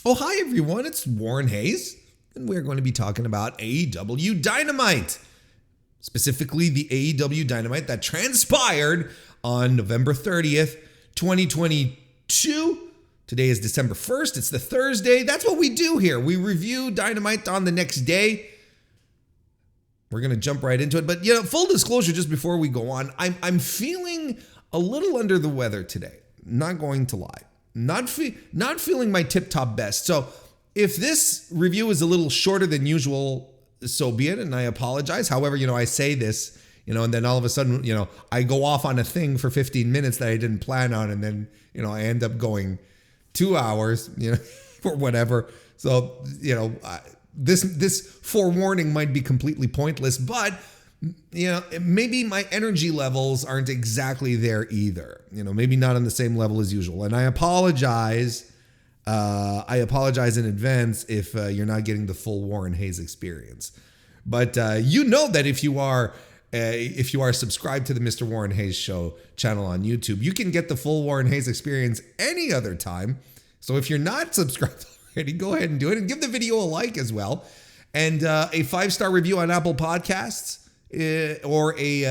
Oh, hi everyone, it's Warren Hayes, and we're going to be talking about AEW Dynamite. Specifically, the AEW Dynamite that transpired on November 30th, 2022. Today is December 1st, it's the Thursday. That's what we do here. We review Dynamite on the next day. We're going to jump right into it. But, full disclosure, just before we go on, I'm feeling a little under the weather today. Not going to lie. Not feeling my tip-top best. So if this review is a little shorter than usual, so be it, and I apologize. However, I say this, and then all of a sudden, I go off on a thing for 15 minutes that I didn't plan on, and then, I end up going 2 hours, or whatever. So, this forewarning might be completely pointless, but maybe my energy levels aren't exactly there either. Maybe not on the same level as usual. And I apologize. I apologize in advance if you're not getting the full Warren Hayes experience. But that if you are subscribed to the Mr. Warren Hayes Show channel on YouTube, you can get the full Warren Hayes experience any other time. So if you're not subscribed already, go ahead and do it, and give the video a like as well, and a 5-star review on Apple Podcasts. Or a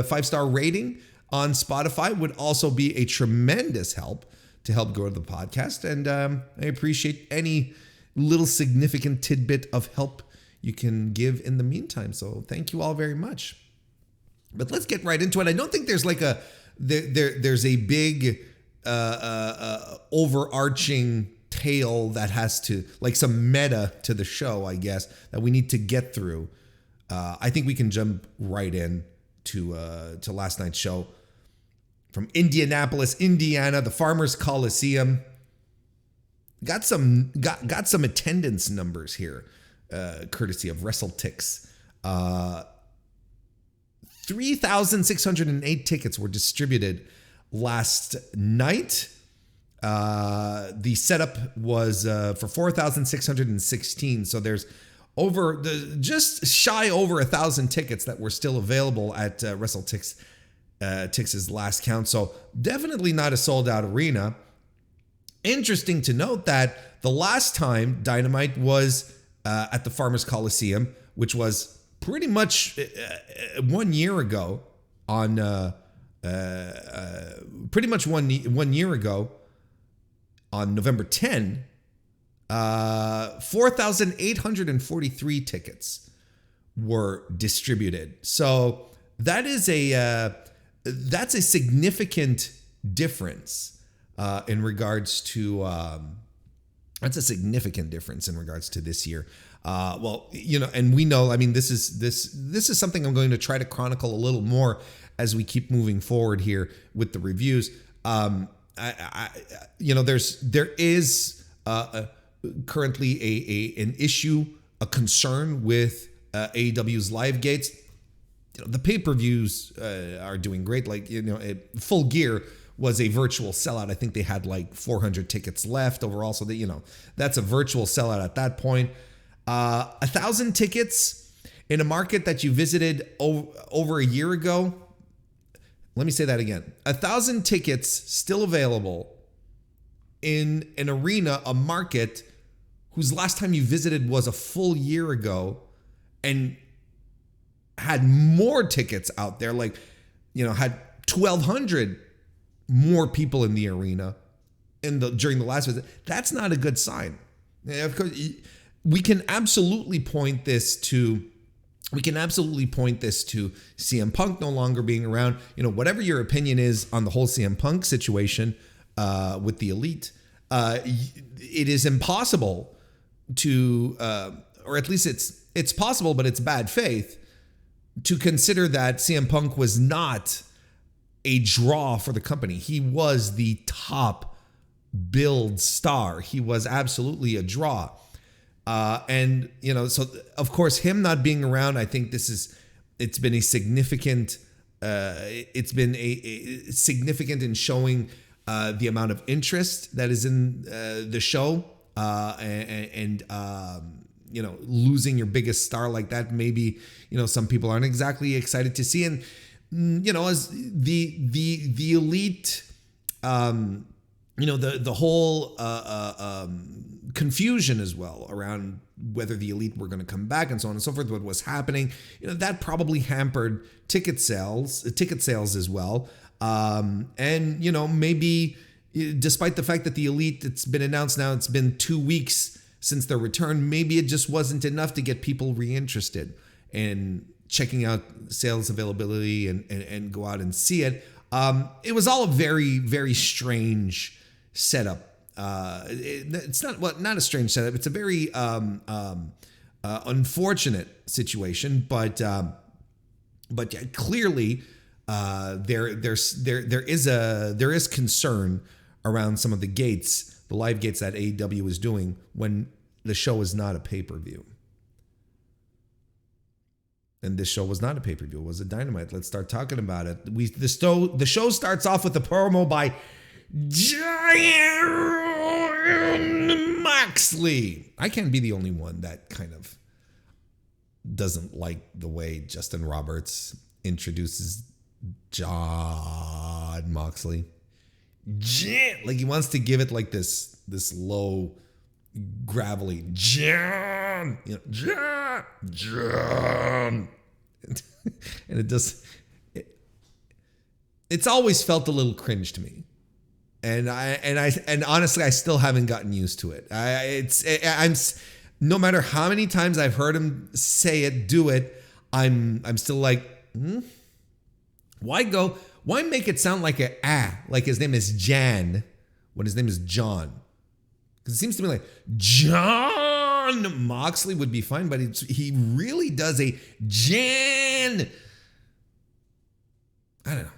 5-star rating on Spotify would also be a tremendous help to help grow the podcast. And I appreciate any little significant tidbit of help you can give in the meantime. So thank you all very much. But let's get right into it. I don't think there's there's a big overarching tale that has to, like some meta to the show, I guess, that we need to get through. I think we can jump right in to last night's show from Indianapolis, Indiana, the Farmers Coliseum. Got some attendance numbers here, courtesy of WrestleTix. 3,608 tickets were distributed last night. The setup was for 4,616. So there's just shy over 1,000 tickets that were still available at WrestleTix's last count. So definitely not a sold out arena. Interesting to note that the last time Dynamite was at the Farmers Coliseum, which was pretty much 1 year ago on one year ago on November 10, 4,843 tickets were distributed. So that's a significant difference in regards to this year. And we know, this is something I'm going to try to chronicle a little more as we keep moving forward here with the reviews. There is currently an issue, a concern with AEW's live gates. The pay-per-views are doing great. Full Gear was a virtual sellout. I think they had 400 tickets left overall. So that's a virtual sellout at that point. 1,000 tickets in a market that you visited over a year ago. Let me say that again. 1,000 tickets still available in an arena, a market whose last time you visited was a full year ago, and had more tickets out there, had 1,200 more people in the arena during the last visit. That's not a good sign. Of course, we can absolutely point this to CM Punk no longer being around. Whatever your opinion is on the whole CM Punk situation with the Elite, it is impossible to, or at least it's possible, but it's bad faith to consider that CM Punk was not a draw for the company. He was the top billed star. He was absolutely a draw. So of course, him not being around, I think it's been significant in showing the amount of interest that is in the show, and losing your biggest star like that, maybe, some people aren't exactly excited to see. And, as the Elite, the whole confusion as well around whether the Elite were going to come back and so on and so forth, what was happening. That probably hampered ticket sales as well. And, maybe despite the fact that the Elite, it's been announced now, it's been 2 weeks since their return, maybe it just wasn't enough to get people reinterested in checking out sales availability and go out and see it. It was all a very, very strange setup. It's not a strange setup. It's a very unfortunate situation, but yeah, clearly there is concern around some of the gates, the live gates that AEW is doing when the show is not a pay-per-view. And this show was not a pay-per-view. It was a Dynamite. Let's start talking about it. The show starts off with a promo by Jon Moxley. I can't be the only one that kind of doesn't like the way Justin Roberts introduces Jon Moxley. Like he wants to give it like this low, gravelly Jon, Jon, and it's always felt a little cringe to me. And honestly, I still haven't gotten used to it. I'm no matter how many times I've heard him say it, do it, I'm still like, why make it sound like like his name is Jan when his name is John? Because it seems to me like Jon Moxley would be fine, but he really does a Jan. I don't know.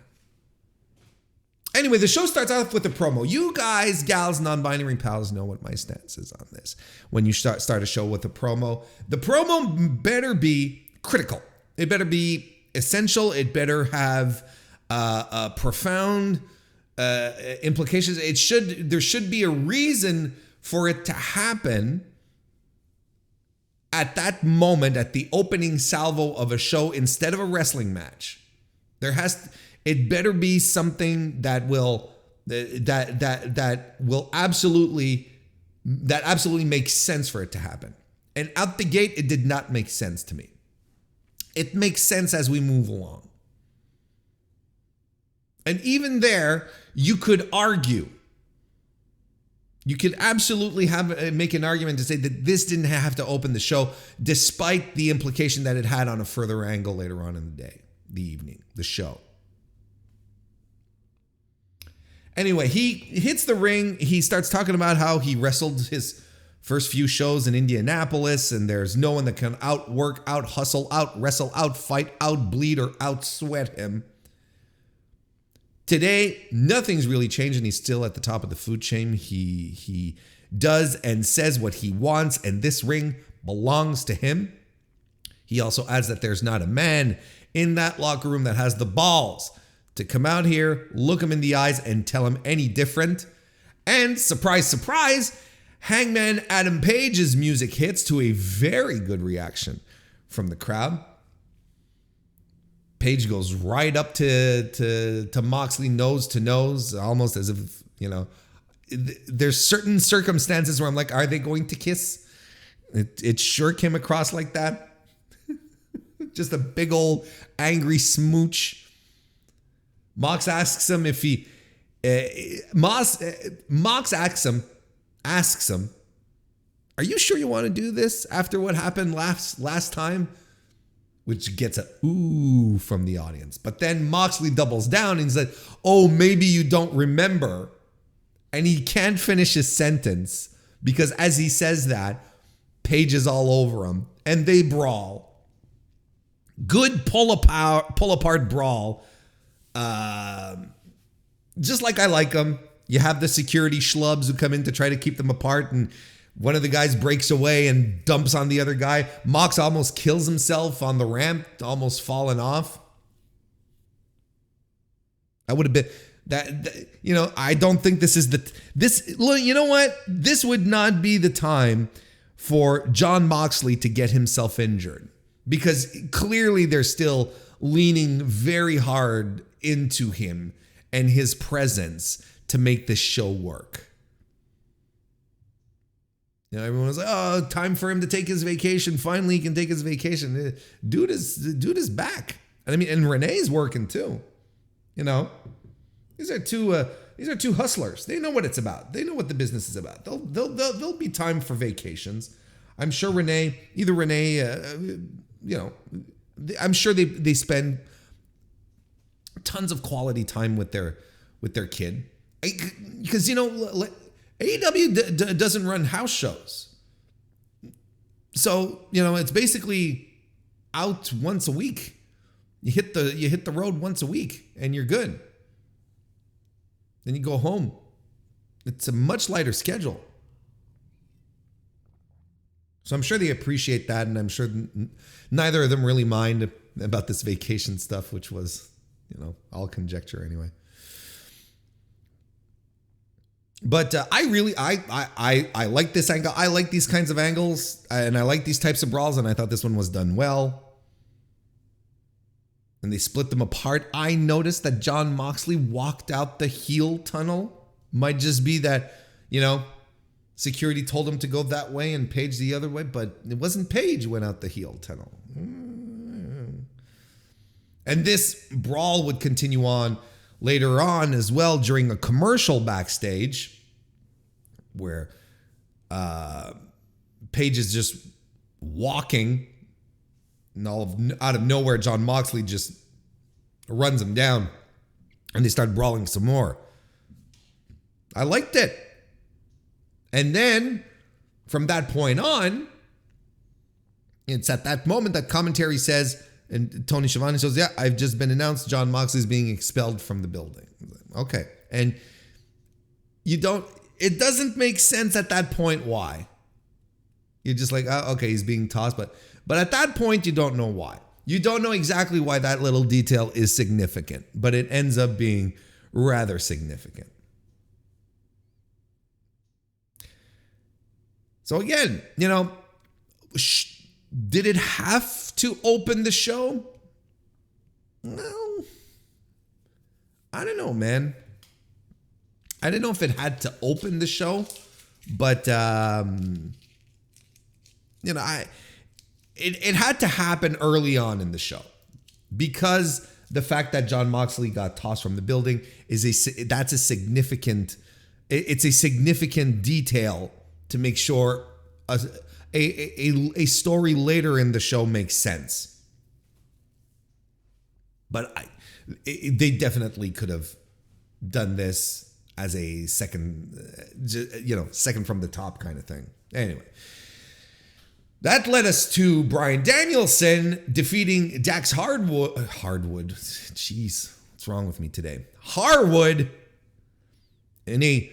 Anyway, the show starts off with a promo. You guys, gals, non-binary pals know what my stance is on this. When you start a show with a promo, the promo better be critical. It better be essential. It better have profound implications. There should be a reason for it to happen at that moment, at the opening salvo of a show instead of a wrestling match. It better be something that absolutely makes sense for it to happen. And out the gate, it did not make sense to me. It makes sense as we move along. And even there, you could argue. You could absolutely make an argument to say that this didn't have to open the show, despite the implication that it had on a further angle later on in the day, the evening, the show. Anyway, he hits the ring. He starts talking about how he wrestled his first few shows in Indianapolis, and there's no one that can outwork, out-hustle, out-wrestle, out-fight, out-bleed, or out-sweat him. Today, nothing's really changed, and he's still at the top of the food chain. He does and says what he wants, and this ring belongs to him. He also adds that there's not a man in that locker room that has the balls to come out here, look him in the eyes, and tell him any different. And surprise, surprise, Hangman Adam Page's music hits to a very good reaction from the crowd. Page goes right up to Moxley, nose to nose, almost as if, there's certain circumstances where I'm like, are they going to kiss? It sure came across like that. Just a big old angry smooch. Mox asks him if he, Mox asks him, are you sure you want to do this after what happened last time? Which gets a ooh from the audience. But then Moxley doubles down and said, oh, maybe you don't remember. And he can't finish his sentence because as he says that, Page is all over him and they brawl. Good pull apart brawl. Just like I like them. You have the security schlubs who come in to try to keep them apart, and one of the guys breaks away and dumps on the other guy. Mox almost kills himself on the ramp, almost falling off. I would have been that I don't think this is you know what? This would not be the time for Jon Moxley to get himself injured, because clearly they're still leaning very hard into him and his presence to make this show work. Everyone was like, "Oh, time for him to take his vacation. Finally, he can take his vacation." Dude is back. And Renee's working too. These are two hustlers. They know what it's about. They know what the business is about. There'll be time for vacations. I'm sure Renee, I'm sure they spend tons of quality time with their kid, because AEW doesn't run house shows, so it's basically out once a week. You hit the road once a week and you're good. Then you go home. It's a much lighter schedule. So I'm sure they appreciate that, and I'm sure neither of them really mind about this vacation stuff, which was, all conjecture anyway. But I like this angle. I like these kinds of angles, and I like these types of brawls, and I thought this one was done well. And they split them apart. I noticed that Jon Moxley walked out the heel tunnel. Might just be that, security told him to go that way and Paige the other way, but it wasn't Paige who went out the heel tunnel. And this brawl would continue on later on as well during a commercial backstage where Paige is just walking, and out of nowhere, Jon Moxley just runs him down, and they start brawling some more. I liked it. And then from that point on, it's at that moment that commentary says, and Tony Schiavone says, "Yeah, I've just been announced. Jon Moxley's being expelled from the building." Okay. And it doesn't make sense at that point why. You're just like, oh, okay, he's being tossed. But at that point, you don't know why. You don't know exactly why that little detail is significant, but it ends up being rather significant. So again, did it have to open the show? No. I don't know, man. I don't know if it had to open the show, but it had to happen early on in the show, because the fact that Jon Moxley got tossed from the building it's a significant detail to make sure a story later in the show makes sense. But they definitely could have done this as a second from the top kind of thing. Anyway, that led us to Bryan Danielson defeating Dax Harwood. Jeez, what's wrong with me today? Harwood in a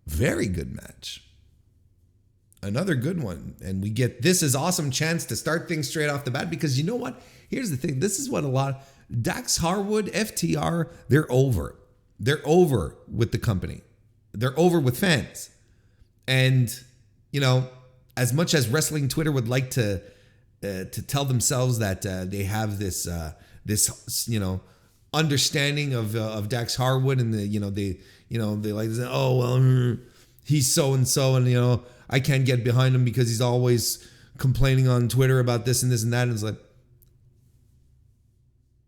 very good match. Another good one. And we get This Is Awesome chance to start things straight off the bat, because you know what? Here's the thing. This is what Dax Harwood, FTR, they're over. They're over with the company. They're over with fans. And, as much as wrestling Twitter would like to tell themselves that they have this understanding of Dax Harwood, and they like to say, oh well, he's so and so, and I can't get behind him because he's always complaining on Twitter about this and this and that. And it's like,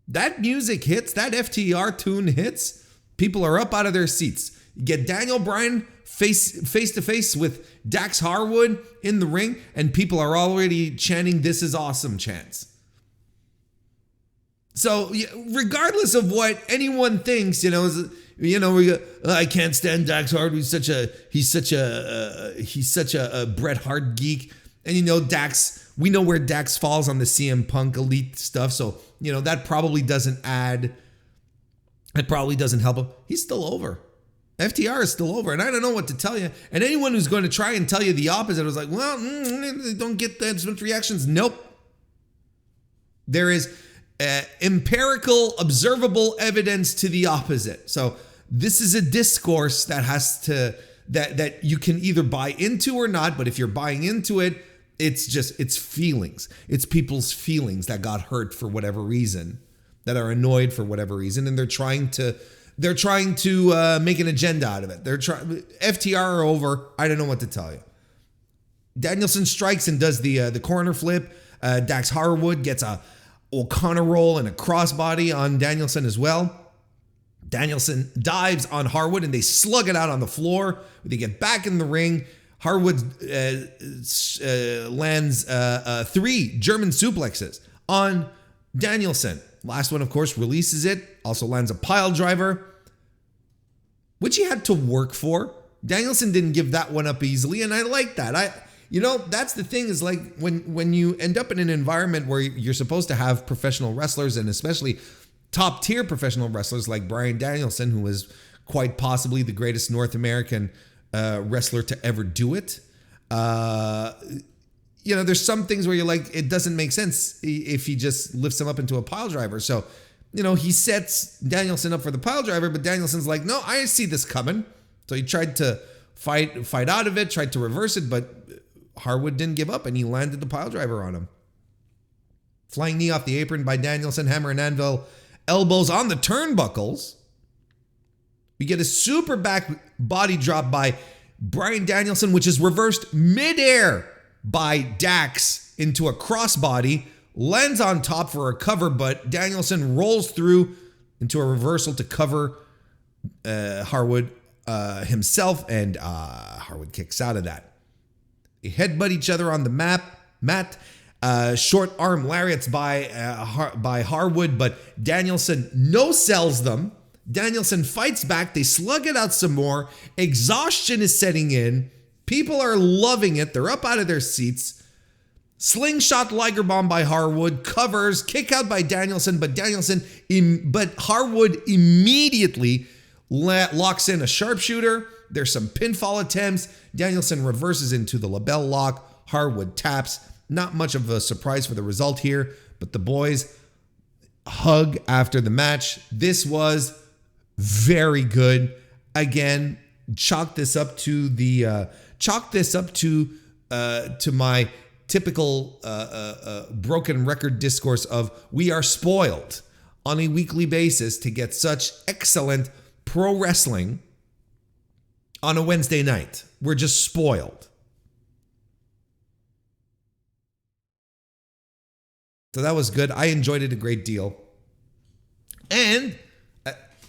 that music hits, that FTR tune hits, people are up out of their seats. You get Daniel Bryan face to face with Dax Harwood in the ring, and people are already chanting "This is awesome" chants. So regardless of what anyone thinks, I can't stand Dax Harwood. He's such a Bret Hart geek, and Dax. We know where Dax falls on the CM Punk elite stuff, so that probably doesn't add. It probably doesn't help him. He's still over. FTR is still over, and I don't know what to tell you. And anyone who's going to try and tell you the opposite was like, well, don't get that much reactions. Nope. There is empirical, observable evidence to the opposite. So this is a discourse that that you can either buy into or not. But if you're buying into it, it's feelings. It's people's feelings that got hurt for whatever reason, that are annoyed for whatever reason, and they're trying to make an agenda out of it. FTR are over. I don't know what to tell you. Danielson strikes and does the corner flip. Dax Harwood gets a O'Connor roll and a crossbody on Danielson as well. Danielson dives on Harwood and they slug it out on the floor. They get back in the ring. Harwood lands 3 German suplexes on Danielson. Last one, of course, releases it. Also lands a pile driver, which he had to work for. Danielson didn't give that one up easily, and I like that. That's the thing is like when you end up in an environment where you're supposed to have professional wrestlers, and especially top tier professional wrestlers like Bryan Danielson, who is quite possibly the greatest North American wrestler to ever do it. There's some things where you're like, it doesn't make sense if he just lifts him up into a pile driver. So, he sets Danielson up for the pile driver, but Danielson's like, no, I see this coming. So he tried to fight out of it, tried to reverse it, but Harwood didn't give up and he landed the pile driver on him. Flying knee off the apron by Danielson, hammer and anvil, elbows on the turnbuckles. We get a super back body drop by Bryan Danielson, which is reversed midair by Dax into a crossbody, lands on top for a cover, but Danielson rolls through into a reversal to cover Harwood himself, and Harwood kicks out of that. They headbutt each other on the mat. Short arm lariats by Harwood, but Danielson no-sells them. Danielson fights back. They slug it out some more. Exhaustion is setting in. People are loving it. They're up out of their seats. Slingshot Liger Bomb by Harwood. Covers. Kick out by Danielson, but Harwood immediately locks in a sharpshooter. There's some pinfall attempts. Danielson reverses into the label lock. Harwood taps. Not much of a surprise for the result here, but the boys hug after the match. This was very good. Again, chalk this up to my typical broken record discourse of we are spoiled on a weekly basis to get such excellent pro wrestling on a Wednesday night. We're just spoiled. So that was good. I enjoyed it a great deal. And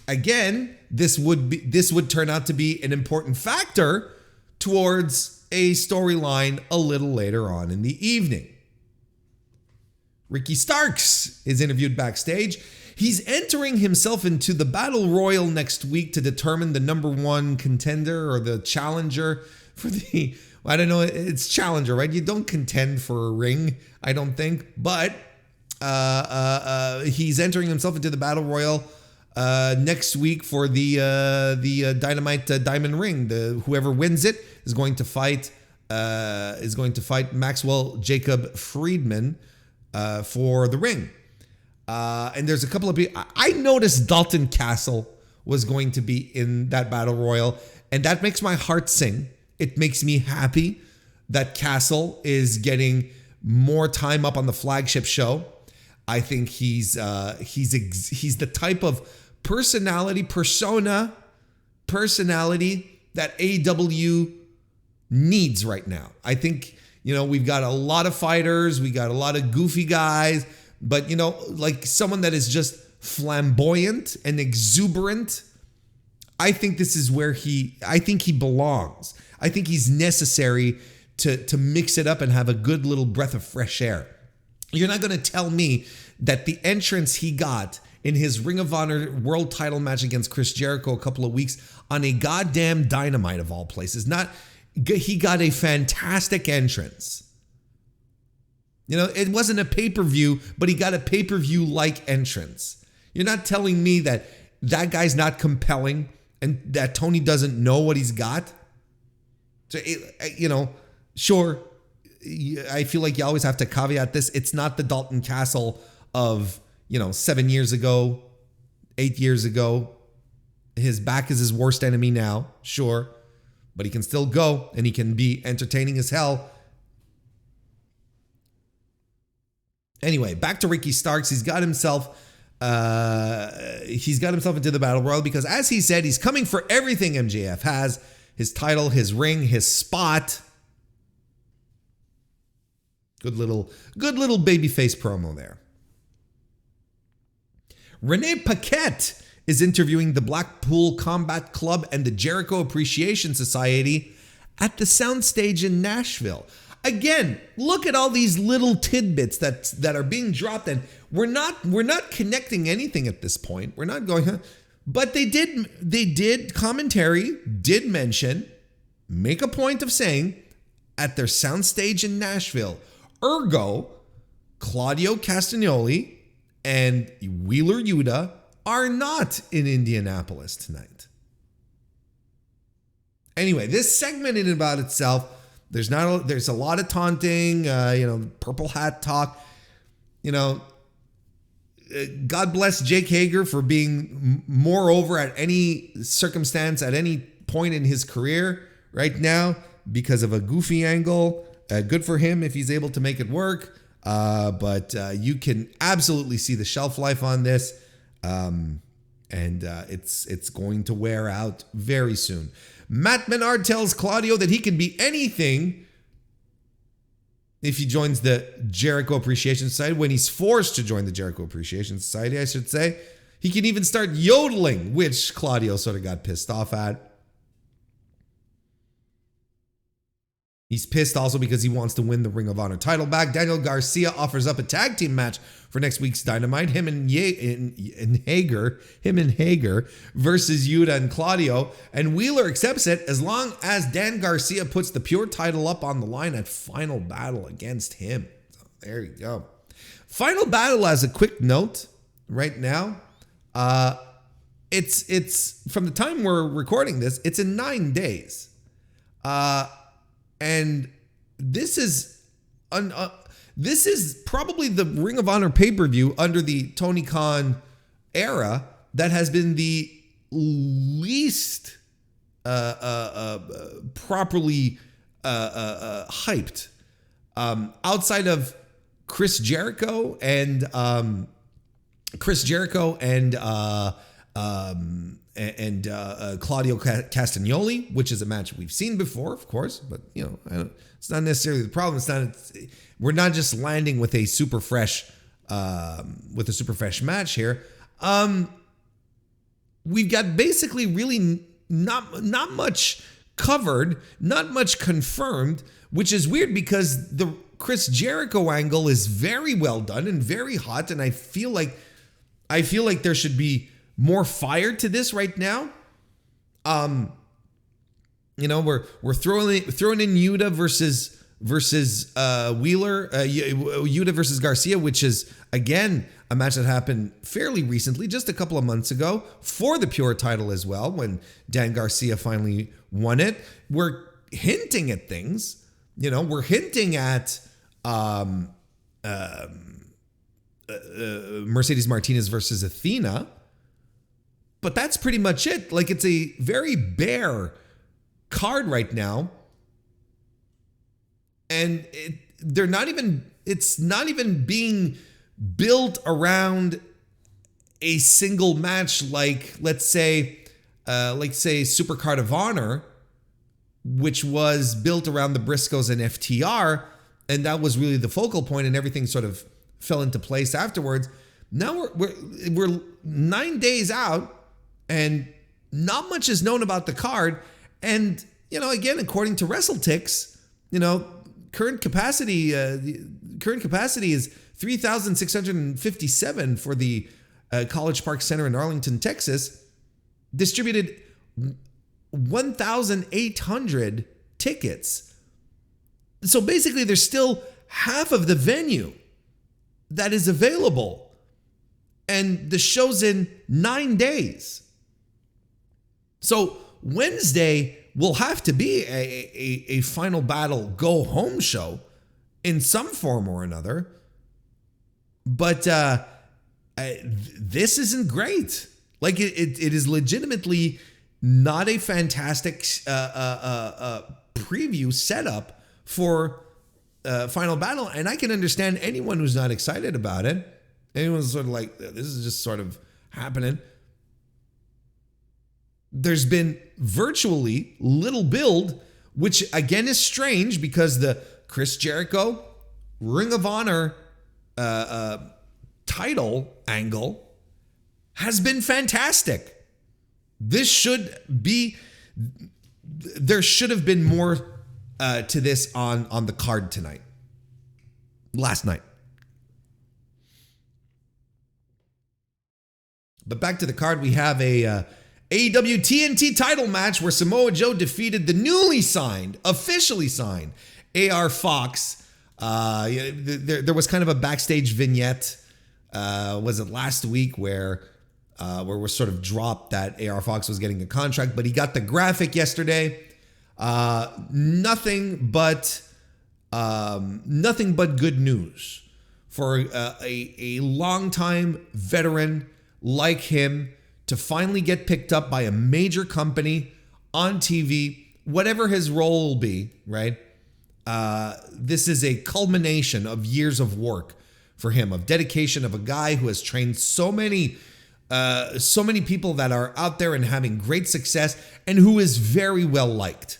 again, this would turn out to be an important factor towards a storyline a little later on in the evening. Ricky Starks is interviewed backstage. He's entering himself into the Battle Royal next week to determine the number 1 contender or the challenger for the, I don't know, it's challenger, right? You don't contend for a ring, I don't think, but he's entering himself into the Battle Royal next week for the Dynamite Diamond Ring. Whoever wins it is going to fight Maxwell Jacob Friedman for the ring. And there's a couple of people. I noticed Dalton Castle was going to be in that Battle Royal, and that makes my heart sing. It makes me happy that Castle is getting more time up on the flagship show. I think he's the type of personality that AEW needs right now. I think, we've got a lot of fighters, we got a lot of goofy guys, but like someone that is just flamboyant and exuberant. I think this is where he belongs. I think he's necessary to mix it up and have a good little breath of fresh air. You're not going to tell me that the entrance he got in his Ring of Honor world title match against Chris Jericho a couple of weeks on a goddamn Dynamite of all places. He got a fantastic entrance. It wasn't a pay-per-view, but he got a pay-per-view-like entrance. You're not telling me that guy's not compelling and that Tony doesn't know what he's got. So, sure, I feel like you always have to caveat this. It's not the Dalton Castle of, 7 years ago, 8 years ago. His back is his worst enemy now, sure. But he can still go and he can be entertaining as hell. Anyway, back to Ricky Starks. He's got himself into the Battle Royal because, as he said, he's coming for everything MJF has. His title, his ring, his spot. Good little babyface promo there. Renee Paquette is interviewing the Blackpool Combat Club and the Jericho Appreciation Society at the Soundstage in Nashville. Again, look at all these little tidbits that are being dropped, and we're not connecting anything at this point. We're not going, huh? But they did commentary, did mention, make a point of saying at their Soundstage in Nashville, ergo, Claudio Castagnoli and Wheeler Yuta are not in Indianapolis tonight. Anyway, this segment in and about itself, there's a lot of taunting, purple hat talk. God bless Jake Hager for being more over at any circumstance, at any point in his career right now because of a goofy angle. Good for him if he's able to make it work. But you can absolutely see the shelf life on this. And it's going to wear out very soon. Matt Menard tells Claudio that he can be anything if he joins the Jericho Appreciation Society. When he's forced to join the Jericho Appreciation Society, I should say, he can even start yodeling, which Claudio sort of got pissed off at. He's pissed also because he wants to win the Ring of Honor title back. Daniel Garcia offers up a tag team match for next week's Dynamite. Him and Hager versus Yuta and Claudio. And Wheeler accepts it as long as Dan Garcia puts the pure title up on the line at Final Battle against him. So there you go. Final Battle, as a quick note right now, it's from the time we're recording this, it's in 9 days. And this is probably the Ring of Honor pay-per-view under the Tony Khan era that has been the least properly hyped. Outside of Chris Jericho and Claudio Castagnoli, which is a match we've seen before, of course, but it's not necessarily the problem. We're not just landing with a super fresh match here. We've got basically really not much covered, not much confirmed, which is weird because the Chris Jericho angle is very well done and very hot, and I feel like there should be more fire to this right now. We're throwing in Yuta versus Wheeler, Yuta versus Garcia, which is again a match that happened fairly recently, just a couple of months ago, for the pure title as well, when Dan Garcia finally won it. We're hinting at things, we're hinting at Mercedes Martinez versus Athena. But that's pretty much it. Like, it's a very bare card right now. And it's not even being built around a single match like, let's say Supercard of Honor, which was built around the Briscoes and FTR, and that was really the focal point, and everything sort of fell into place afterwards. Now we're 9 days out, and not much is known about the card. And, again, according to WrestleTix, current capacity is 3,657 for the College Park Center in Arlington, Texas. Distributed 1,800 tickets. So basically, there's still half of the venue that is available. And the show's in 9 days. So Wednesday will have to be a Final Battle go home show in some form or another. But this isn't great. Like, it is legitimately not a fantastic preview setup for Final Battle. And I can understand anyone who's not excited about it. Anyone's sort of like, this is just sort of happening. There's been virtually little build, which again is strange because the Chris Jericho Ring of Honor title angle has been fantastic. There should have been more to this on the card tonight. Last night. But back to the card, we have a AEW TNT title match where Samoa Joe defeated the officially signed AR Fox. There was kind of a backstage vignette. Was it last week where we sort of dropped that AR Fox was getting a contract, but he got the graphic yesterday. Nothing but good news for a longtime veteran like him to finally get picked up by a major company on TV, whatever his role will be, right? This is a culmination of years of work for him, of dedication, of a guy who has trained so many people that are out there and having great success, and who is very well liked,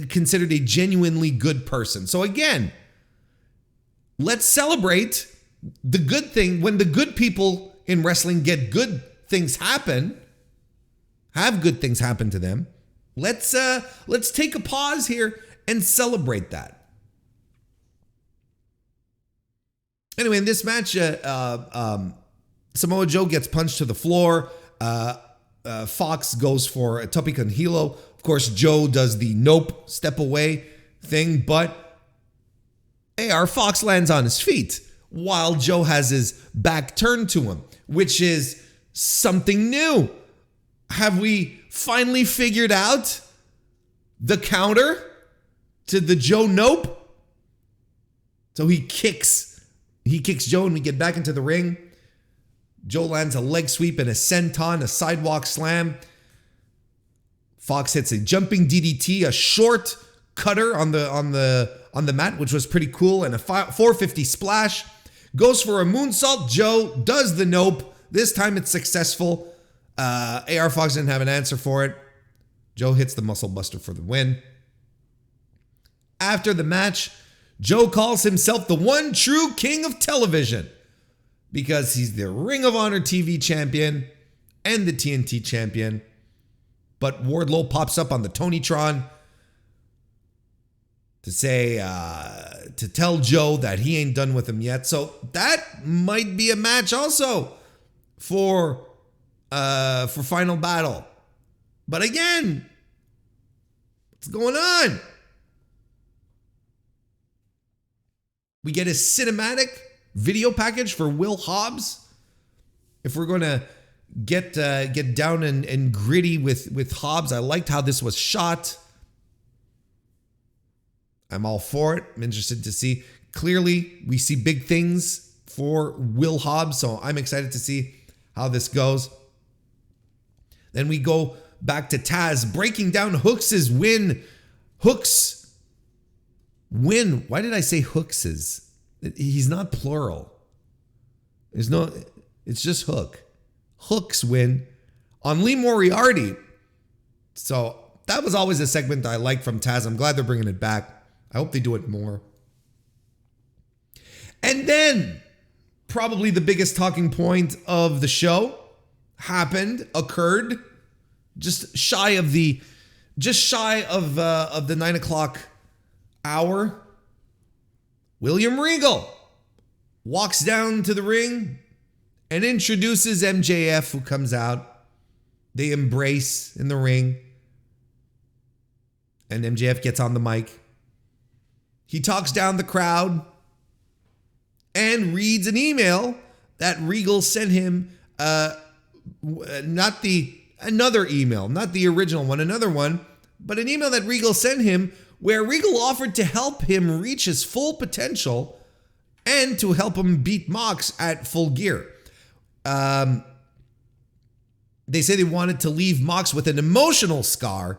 considered a genuinely good person. So again, let's celebrate the good thing. When the good people in wrestling get good things happen, have good things happen to them, let's take a pause here and celebrate that. Anyway, in this match, Samoa Joe gets punched to the floor. Fox goes for a tope con hilo. Of course, Joe does the nope, step away thing, but AR Fox lands on his feet while Joe has his back turned to him, which is something new. Have we finally figured out the counter to the Joe nope? So he kicks Joe and we get back into the ring. Joe lands a leg sweep and a senton, a sidewalk slam. Fox hits a jumping DDT, a short cutter on the mat, which was pretty cool, and a 450 splash. Goes for a moonsault. Joe does the nope. This time it's successful. AR Fox didn't have an answer for it. Joe hits the muscle buster for the win. After the match, Joe calls himself the one true king of television because he's the Ring of Honor TV champion and the TNT champion. But Wardlow pops up on the Tonytron to say, to tell Joe that he ain't done with him yet. So that might be a match also for Final Battle. But again, what's going on? We get a cinematic video package for Will Hobbs. If we're going to get down and gritty with Hobbs, I liked how this was shot. I'm all for it. I'm interested to see. Clearly, we see big things for Will Hobbs, so I'm excited to see how this goes. Then we go back to Taz breaking down Hooks' win. Hooks win. Why did I say Hooks'? He's not plural. It's just Hook. Hooks win on Lee Moriarty. So that was always a segment I liked from Taz. I'm glad they're bringing it back. I hope they do it more. And then, probably the biggest talking point of the show occurred just shy of the 9 o'clock hour. William Regal walks down to the ring and introduces MJF, who comes out. They embrace in the ring. And MJF gets on the mic. He talks down the crowd and reads an email that Regal sent him. Another email, not the original one, another one, but an email that Regal sent him where Regal offered to help him reach his full potential and to help him beat Mox at Full Gear. They say they wanted to leave Mox with an emotional scar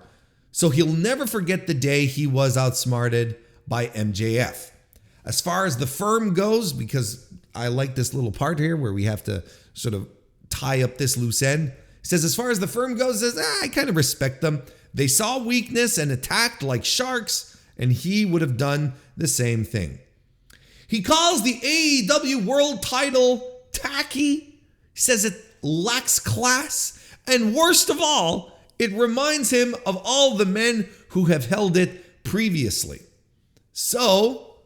so he'll never forget the day he was outsmarted by MJF. As far as the firm goes, because I like this little part here where we have to sort of tie up this loose end. He says, as far as the firm goes, says, I kind of respect them. They saw weakness and attacked like sharks, and he would have done the same thing. He calls the AEW World title tacky. He says it lacks class. And worst of all, it reminds him of all the men who have held it previously. So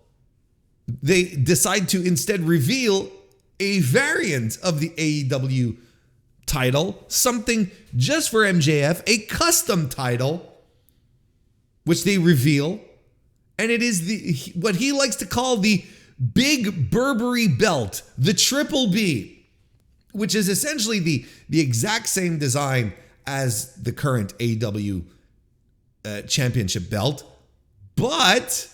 they decide to instead reveal a variant of the AEW title, something just for MJF, a custom title, which they reveal. And it is what he likes to call the Big Burberry belt, the Triple B, which is essentially the exact same design as the current AEW championship belt, but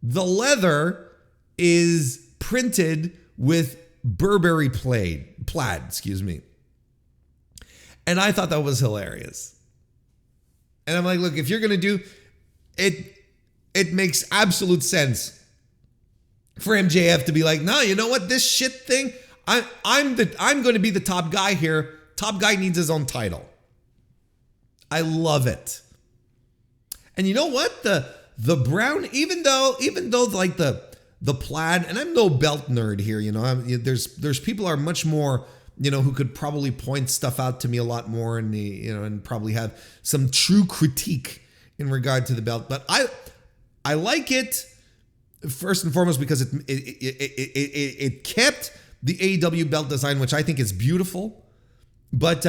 the leather is printed with Burberry plaid, excuse me. And I thought that was hilarious. And I'm like, look, if you're going to do it, it makes absolute sense for MJF to be like, no, you know what? This shit thing, I'm going to be the top guy here. Top guy needs his own title. I love it. And you know what? The brown, even though like the plaid, and I'm no belt nerd here, you know, there's people are much more, you know, who could probably point stuff out to me a lot more and and probably have some true critique in regard to the belt. But I like it first and foremost because it kept the AEW belt design, which I think is beautiful. But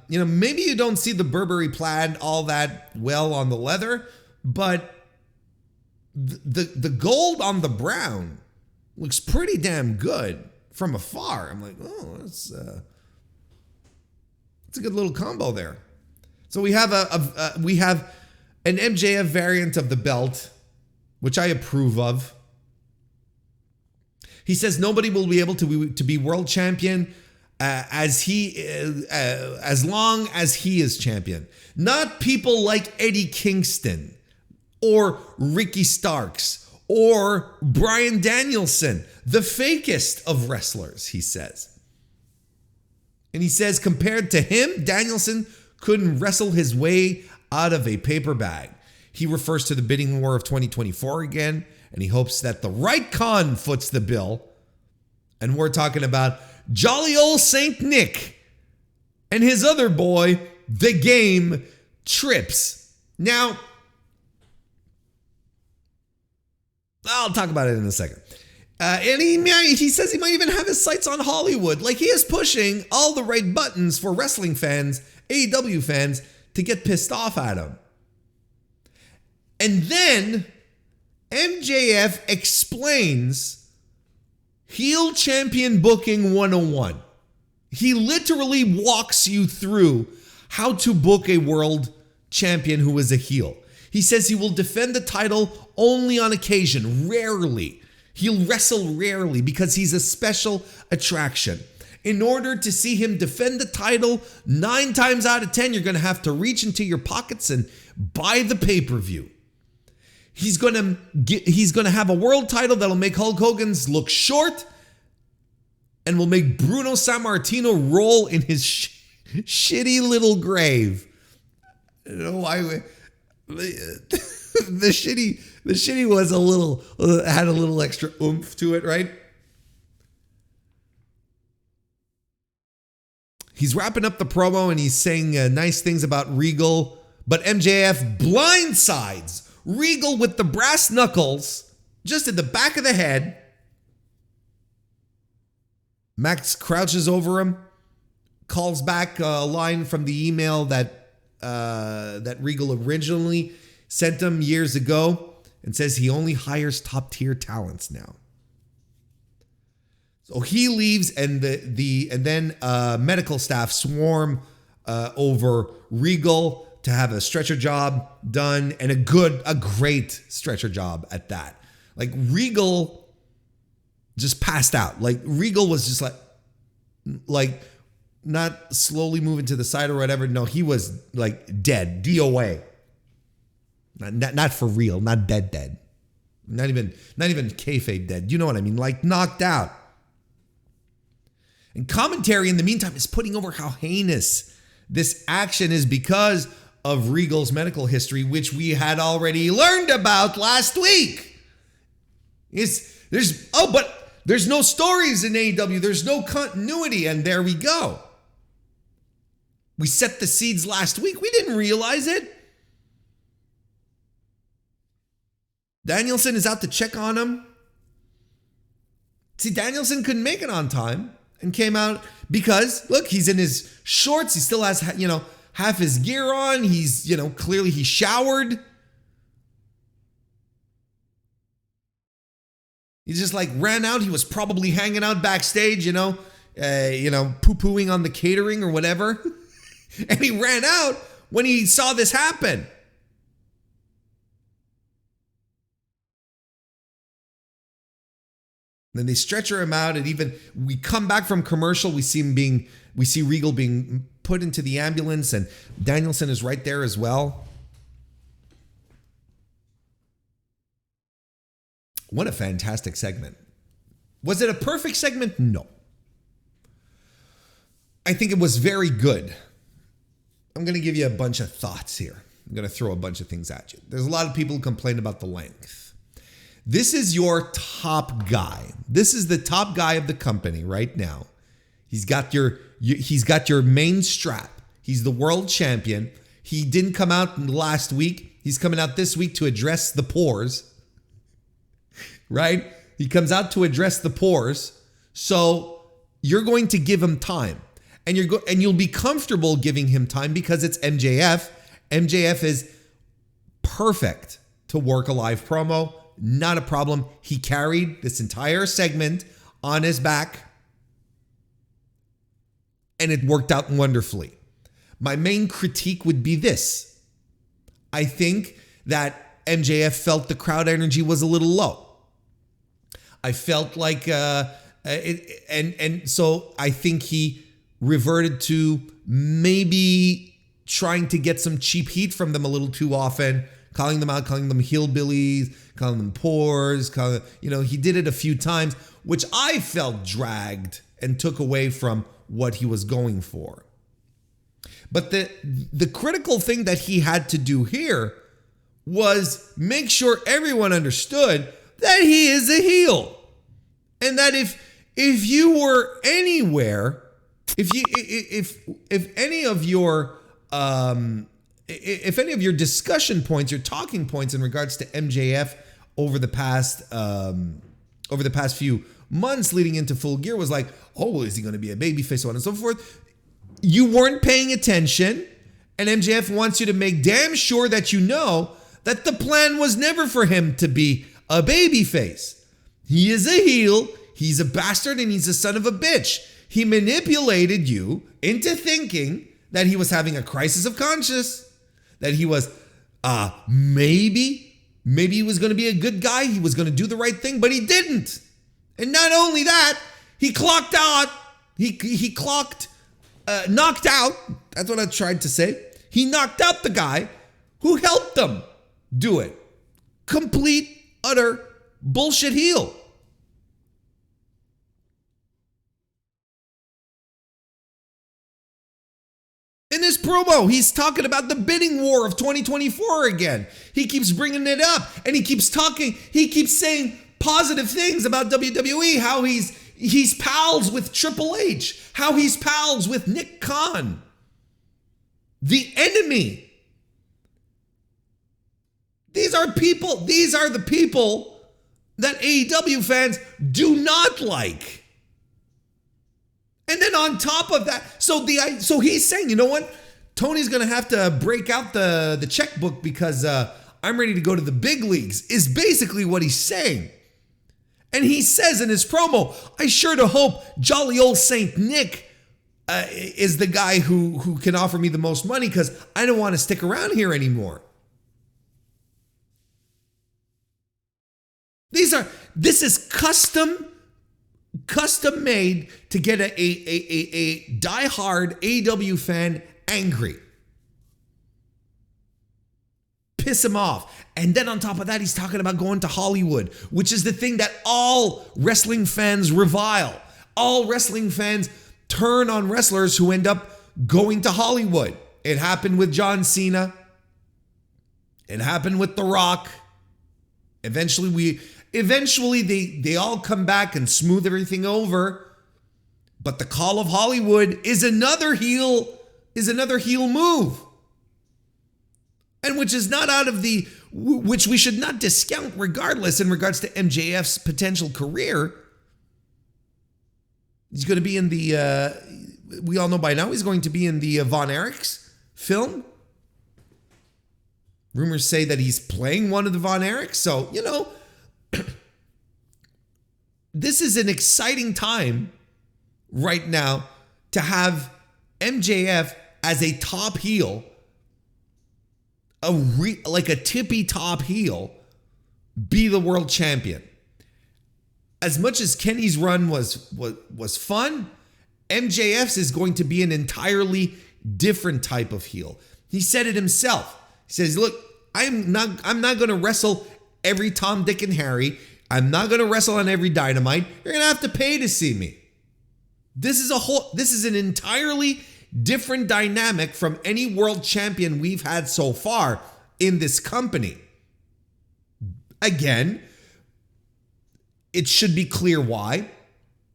maybe you don't see the Burberry plaid all that well on the leather, but the gold on the brown looks pretty damn good from afar. I'm like, oh, it's a good little combo there. So we have an MJF variant of the belt, which I approve of. He says nobody will be able to be world champion as long as he is champion. Not people like Eddie Kingston or Ricky Starks or Bryan Danielson, the fakest of wrestlers, he says. And he says compared to him, Danielson couldn't wrestle his way out of a paper bag. He refers to the bidding war of 2024 again, and he hopes that the right con foots the bill. And we're talking about jolly old Saint Nick and his other boy, the Game Trips. Now, I'll talk about it in a second. And he says he might even have his sights on Hollywood. Like, he is pushing all the right buttons for wrestling fans, AEW fans, to get pissed off at him. And then MJF explains heel champion booking 101. He literally walks you through how to book a world champion who is a heel. He says he will defend the title only on occasion, rarely. He'll wrestle rarely because he's a special attraction. In order to see him defend the title, 9 times out of 10, you're going to have to reach into your pockets and buy the pay-per-view. He's going to have a world title that'll make Hulk Hogan's look short and will make Bruno Sammartino roll in his shitty little grave. I don't know why the shitty was had a little extra oomph to it, right? He's wrapping up the promo and he's saying nice things about Regal, but MJF blindsides Regal with the brass knuckles just at the back of the head. Max crouches over him, calls back a line from the email that Regal originally sent him years ago and says he only hires top tier talents now. So he leaves and then medical staff swarm over Regal to have a stretcher job done, and a great stretcher job at that. Like, Regal just passed out. Like, Regal was just like not slowly moving to the side or whatever. No, he was like dead, DOA. Not for real, not dead. Not even kayfabe dead. You know what I mean? Like, knocked out. And commentary in the meantime is putting over how heinous this action is because of Regal's medical history, which we had already learned about last week. But There's no stories in AEW. There's no continuity. And there we go. We set the seeds last week. We didn't realize it. Danielson is out to check on him. See, Danielson couldn't make it on time and came out because, look, he's in his shorts. He still has, half his gear on. He's, clearly he showered. He just ran out. He was probably hanging out backstage, poo-pooing on the catering or whatever. And he ran out when he saw this happen. Then they stretcher him out, and even we come back from commercial, we see Regal being put into the ambulance, and Danielson is right there as well. What a fantastic segment. Was it a perfect segment? No. I think it was very good. I'm going to give you a bunch of thoughts here. I'm going to throw a bunch of things at you. There's a lot of people who complain about the length. This is your top guy. This is the top guy of the company right now. He's got your main strap. He's the world champion. He didn't come out last week. He's coming out this week to address the pores. Right? He comes out to address the pores. So you're going to give him time. And you'll be comfortable giving him time because it's MJF. MJF is perfect to work a live promo. Not a problem. He carried this entire segment on his back, and it worked out wonderfully. My main critique would be this. I think that MJF felt the crowd energy was a little low. I felt like, so I think he reverted to maybe trying to get some cheap heat from them a little too often, calling them out, calling them hillbillies, calling them pores, he did it a few times, which I felt dragged and took away from what he was going for. But the critical thing that he had to do here was make sure everyone understood that he is a heel. And that if you were anywhere, if any of your discussion points, your talking points in regards to MJF over the past few months leading into Full Gear was like, oh, is he going to be a babyface, so on and so forth? You weren't paying attention, and MJF wants you to make damn sure that you know that the plan was never for him to be a babyface. He is a heel, he's a bastard, and he's a son of a bitch. He manipulated you into thinking that he was having a crisis of conscience, that he was maybe he was going to be a good guy, he was going to do the right thing, but he didn't. And not only that, he clocked out, knocked out, that's what I tried to say. He knocked out the guy who helped them do it. Complete, utter bullshit heel. In this promo, he's talking about the bidding war of 2024 again. He keeps bringing it up, and he keeps saying positive things about WWE, how he's pals with Triple H, how he's pals with Nick Khan, the enemy. These are the people that AEW fans do not like. And then on top of that, so he's saying, you know what? Tony's going to have to break out the checkbook because I'm ready to go to the big leagues, is basically what he's saying. And he says in his promo, I sure to hope jolly old Saint Nick is the guy who can offer me the most money because I don't want to stick around here anymore. This is custom made to get a diehard AEW fan angry. Piss him off. And then on top of that, he's talking about going to Hollywood, which is the thing that all wrestling fans revile. All wrestling fans turn on wrestlers who end up going to Hollywood. It happened with John Cena. It happened with The Rock. Eventually eventually they all come back and smooth everything over. But the Call of Hollywood is another heel move. And which is not out of the, which we should not discount regardless in regards to MJF's potential career. He's going to be in the, we all know by now, he's going to be in the Von Erichs film. Rumors say that he's playing one of the Von Erichs. So, you know, this is an exciting time right now to have MJF as a top heel, like a tippy top heel, be the world champion. As much as Kenny's run was fun, MJF's is going to be an entirely different type of heel. He said it himself. He says, look, I'm not going to wrestle every Tom, Dick, and Harry. I'm not going to wrestle on every Dynamite. You're going to have to pay to see me. This is an entirely different dynamic from any world champion we've had so far in this company. Again, it should be clear why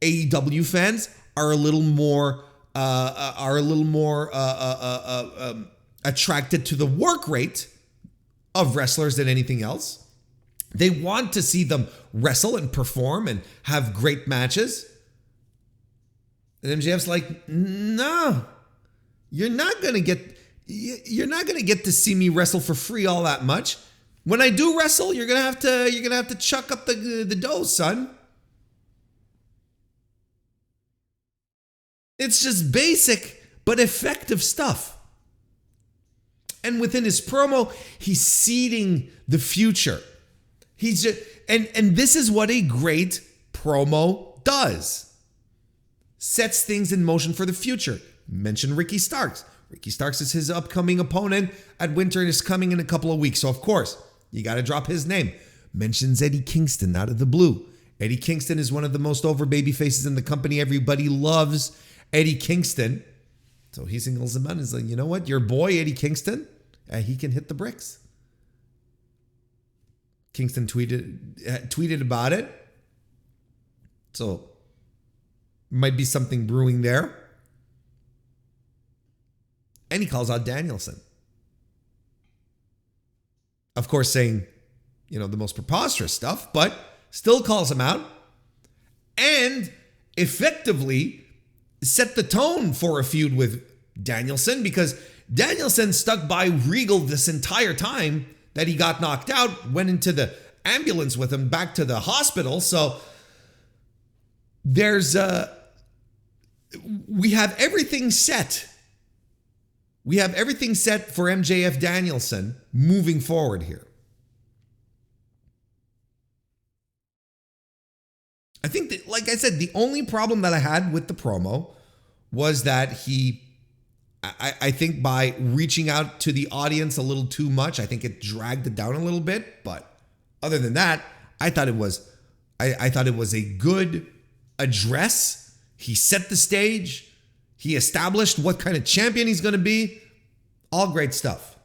AEW fans are a little more attracted to the work rate of wrestlers than anything else. They want to see them wrestle and perform and have great matches. And MJF's like, no, you're not gonna get to see me wrestle for free all that much. When I do wrestle, you're gonna have to chuck up the dough, son. It's just basic but effective stuff. And within his promo, he's seeding the future. He's just, and this is what a great promo does. Sets things in motion for the future. Mention Ricky Starks. Ricky Starks is his upcoming opponent at Winter and is coming in a couple of weeks. So, of course, you got to drop his name. Mentions Eddie Kingston out of the blue. Eddie Kingston is one of the most over baby faces in the company. Everybody loves Eddie Kingston. So he singles him out and is like, you know what? Your boy, Eddie Kingston, he can hit the bricks. Kingston tweeted about it. So might be something brewing there. And he calls out Danielson. Of course, saying, you know, the most preposterous stuff, but still calls him out. And effectively set the tone for a feud with Danielson, because Danielson stuck by Regal this entire time that he got knocked out, went into the ambulance with him back to the hospital. So we have everything set. We have everything set for MJF Danielson moving forward here. I think that, like I said, the only problem that I had with the promo was that I think by reaching out to the audience a little too much, I think it dragged it down a little bit. But other than that, I thought it was a good address. He set the stage. He established what kind of champion he's going to be. All great stuff.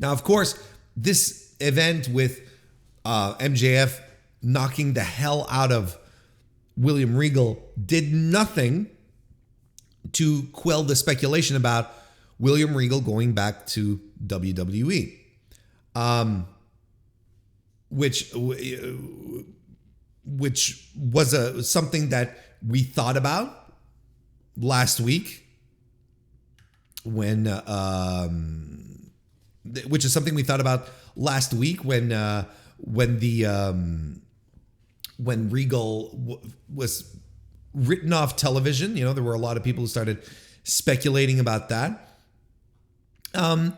Now, of course, this event with MJF knocking the hell out of William Regal did nothing to quell the speculation about William Regal going back to WWE, which was something that we thought about last week when Regal was written off television. You know, there were a lot of people who started speculating about that. And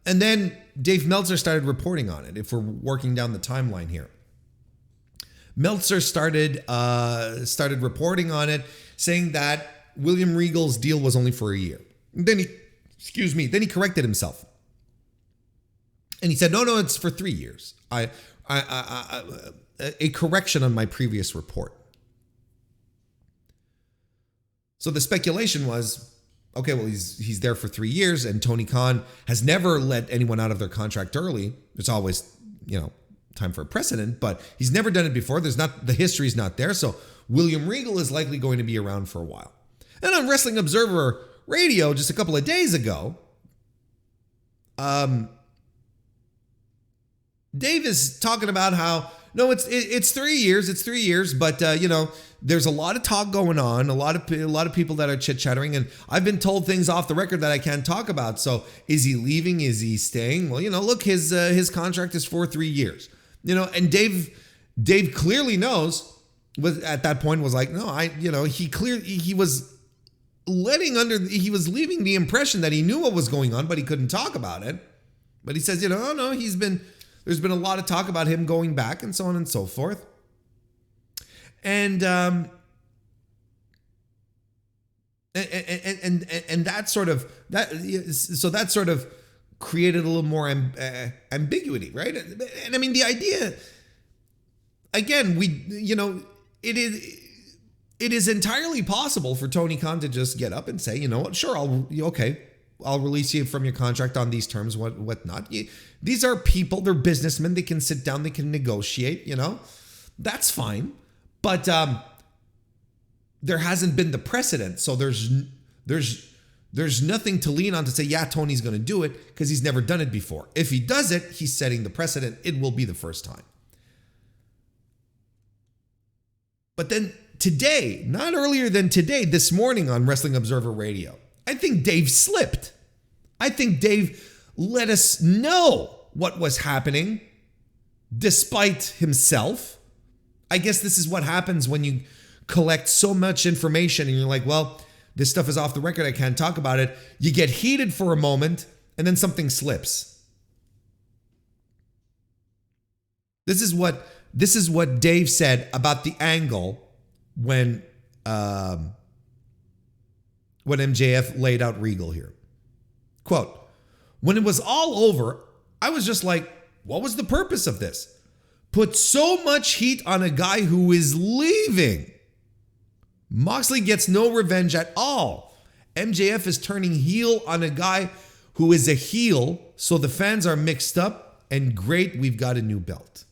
then Dave Meltzer started reporting on it, if we're working down the timeline here. Meltzer started reporting on it, saying that William Regal's deal was only for a year. Then he corrected himself. And he said, no, it's for 3 years. A correction on my previous report. So the speculation was okay, well, he's there for 3 years, and Tony Khan has never let anyone out of their contract early. There's always, time for a precedent, but he's never done it before. The history's not there. So William Regal is likely going to be around for a while. And on Wrestling Observer Radio just a couple of days ago, Dave is talking about how, no, it's 3 years. It's 3 years, but there's a lot of talk going on, a lot of people that are chit-chattering, and I've been told things off the record that I can't talk about. So is he leaving? Is he staying? Well, look, his contract is for 3 years. And Dave clearly knows, at that point was like, no, he was leaving the impression that he knew what was going on, but he couldn't talk about it. But he says, oh no, there's been a lot of talk about him going back and so on and so forth. And that sort of created a little more ambiguity, right? And I mean, the idea, again, it is entirely possible for Tony Khan to just get up and say, you know what, sure, I'll release you from your contract on these terms, whatnot. These are people, they're businessmen, they can sit down, they can negotiate, that's fine. But there hasn't been the precedent, so there's nothing to lean on to say, yeah, Tony's going to do it, because he's never done it before. If he does it, he's setting the precedent. It will be the first time. But then today, not earlier than today, this morning on Wrestling Observer Radio, I think Dave slipped. I think Dave let us know what was happening despite himself. I guess this is what happens when you collect so much information and you're like, well, this stuff is off the record, I can't talk about it. You get heated for a moment and then something slips. This is what Dave said about the angle when MJF laid out Regal here. Quote, when it was all over, I was just like, what was the purpose of this? Put so much heat on a guy who is leaving. Moxley gets no revenge at all. MJF is turning heel on a guy who is a heel, so the fans are mixed up, and great, we've got a new belt.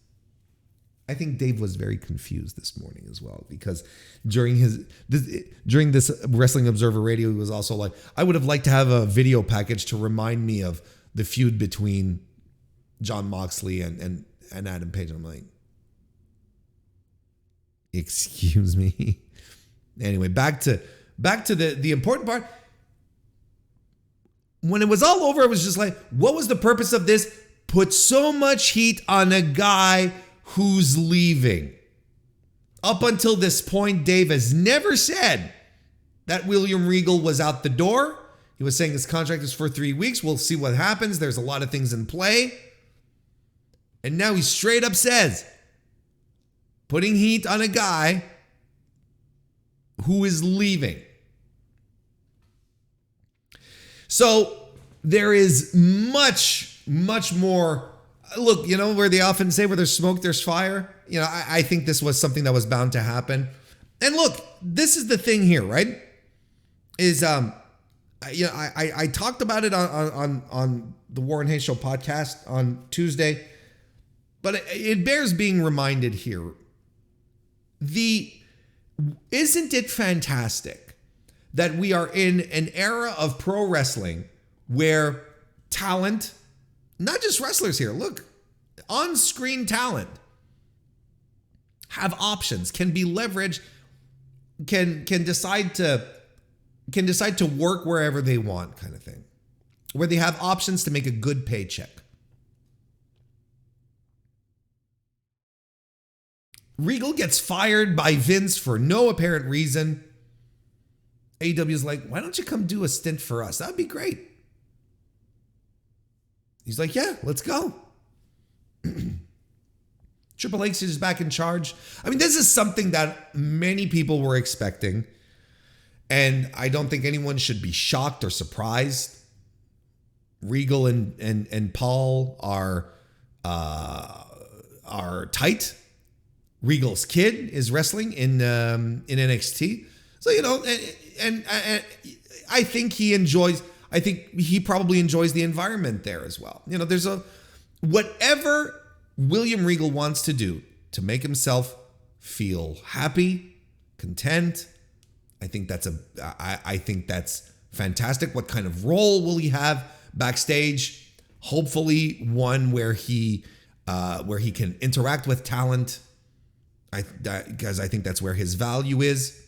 I think Dave was very confused this morning as well, because during this Wrestling Observer Radio, he was also like, I would have liked to have a video package to remind me of the feud between Jon Moxley and Adam Page. I'm like, excuse me. Anyway, back to the important part. When it was all over, I was just like, what was the purpose of this? Put so much heat on a guy who's leaving. Up until this point, Dave has never said that William Regal was out the door. He was saying his contract is for 3 weeks. We'll see what happens. There's a lot of things in play. And now he straight up says, putting heat on a guy who is leaving. So there is much, much more. Look, where they often say where there's smoke, there's fire. I think this was something that was bound to happen. And look, this is the thing here, right? Is I talked about it on the Warren Hayes Show podcast on Tuesday, but it bears being reminded here. Isn't it fantastic that we are in an era of pro wrestling where talent, not just wrestlers here, look, on-screen talent have options, can be leveraged, can decide to work wherever they want, kind of thing, where they have options to make a good paycheck. Regal gets fired by Vince for no apparent reason. AEW is like, why don't you come do a stint for us? That'd be great. He's like, yeah, let's go. Triple H is back in charge. I mean, this is something that many people were expecting, and I don't think anyone should be shocked or surprised. Regal and Paul are tight. Regal's kid is wrestling in NXT, so and I think he probably enjoys the environment there as well. You know, whatever William Regal wants to do to make himself feel happy, content. I think that's fantastic. What kind of role will he have backstage? Hopefully one where he can interact with talent. Because I think that's where his value is.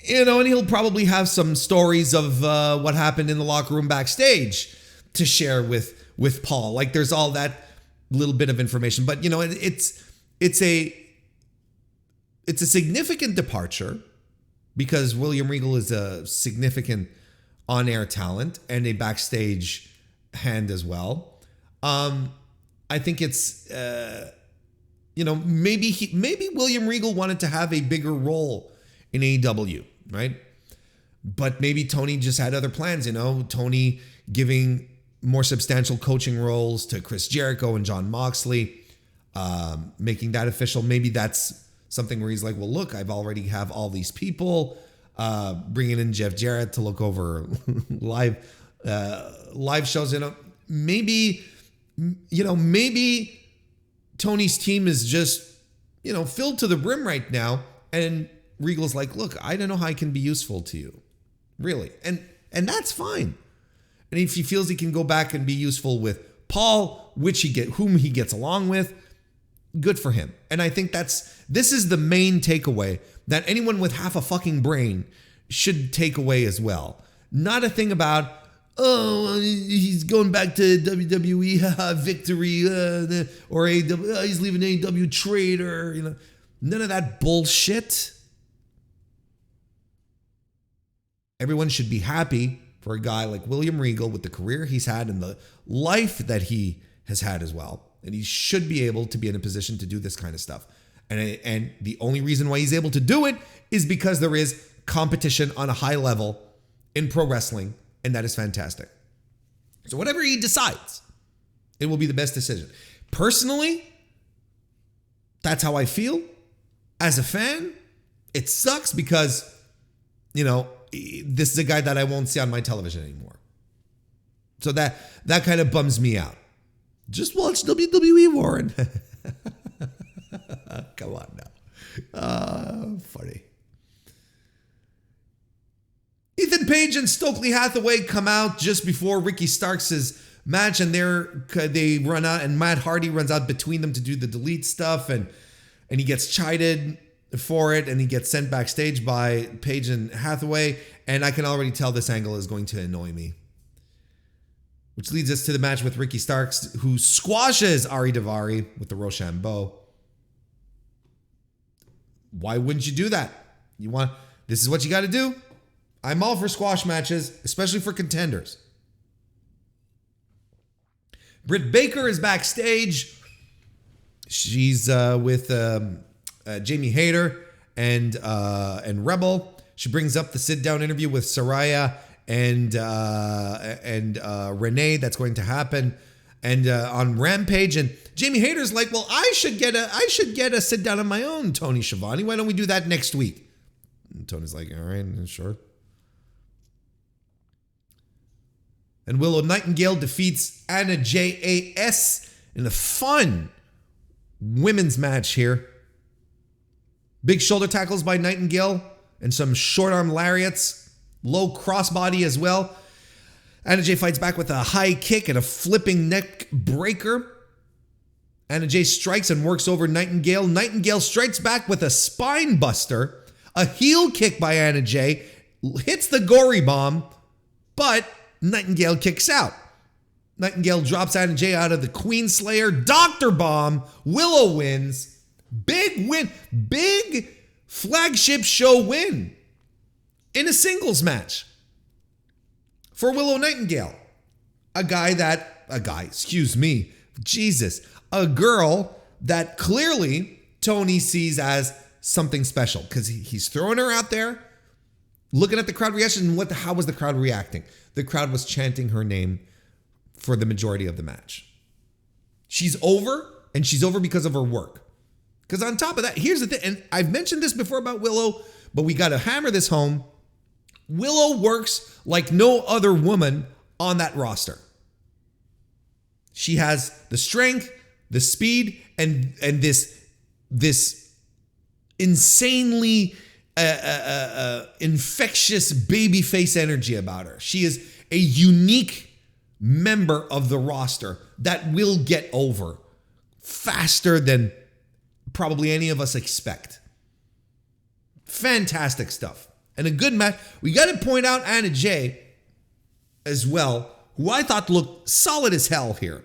You know, and he'll probably have some stories of what happened in the locker room backstage to share with Paul. Like there's all that little bit of information, but you know, it's a significant departure because William Regal is a significant on-air talent and a backstage hand as well. I think it's you know, maybe William Regal wanted to have a bigger role in AEW, right? But maybe Tony just had other plans, you know, Tony giving more substantial coaching roles to Chris Jericho and Jon Moxley, making that official. Maybe that's something where he's like, well, look, I've already have all these people, bringing in Jeff Jarrett to look over live shows. You know, maybe Tony's team is just, you know, filled to the brim right now. And Regal's like, look, I don't know how I can be useful to you. Really. And that's fine. And if he feels he can go back and be useful with Paul, whom he gets along with, good for him. And I think this is the main takeaway that anyone with half a fucking brain should take away as well. Not a thing about, oh, he's going back to WWE, victory, or AEW, he's leaving AEW, traitor, you know. None of that bullshit. Everyone should be happy for a guy like William Regal with the career he's had and the life that he has had as well. And he should be able to be in a position to do this kind of stuff. And the only reason why he's able to do it is because there is competition on a high level in pro wrestling. And that is fantastic. So whatever he decides, it will be the best decision. Personally, that's how I feel. As a fan, it sucks because, you know, this is a guy that I won't see on my television anymore. So that kind of bums me out. Just watch WWE, Warren. Come on now. Funny. Ethan Page and Stokely Hathaway come out just before Ricky Starks' match, and they run out, and Matt Hardy runs out between them to do the delete stuff, and he gets chided for it, and he gets sent backstage by Page and Hathaway, and I can already tell this angle is going to annoy me. Which leads us to the match with Ricky Starks, who squashes Ari Daivari with the Rochambeau. Why wouldn't you do that? This is what you got to do. I'm all for squash matches, especially for contenders. Britt Baker is backstage. She's with Jamie Hayter and Rebel. She brings up the sit-down interview with Saraya and Renee that's going to happen, and on Rampage. And Jamie Hayter's like, well, I should get a sit-down on my own, Tony Schiavone. Why don't we do that next week? And Tony's like, all right, sure. And Willow Nightingale defeats Anna J.A.S. in a fun women's match here. Big shoulder tackles by Nightingale and some short arm lariats. Low crossbody as well. Anna J fights back with a high kick and a flipping neck breaker. Anna J strikes and works over Nightingale. Nightingale strikes back with a spine buster. A heel kick by Anna J hits the gory bomb, but Nightingale kicks out. Nightingale drops Anna J out of the Queen Slayer. Dr. Bomb. Willow wins. Big win. Big flagship show win in a singles match for Willow Nightingale. A girl that clearly Tony sees as something special because he's throwing her out there, looking at the crowd reaction. And how was the crowd reacting? The crowd was chanting her name for the majority of the match. She's over, and she's over because of her work. Because on top of that, here's the thing, and I've mentioned this before about Willow, but we got to hammer this home. Willow works like no other woman on that roster. She has the strength, the speed, and this insanely infectious babyface energy about her. She is a unique member of the roster that will get over faster than probably any of us expect. Fantastic stuff. And a good match. We got to point out Anna Jay as well, who I thought looked solid as hell here.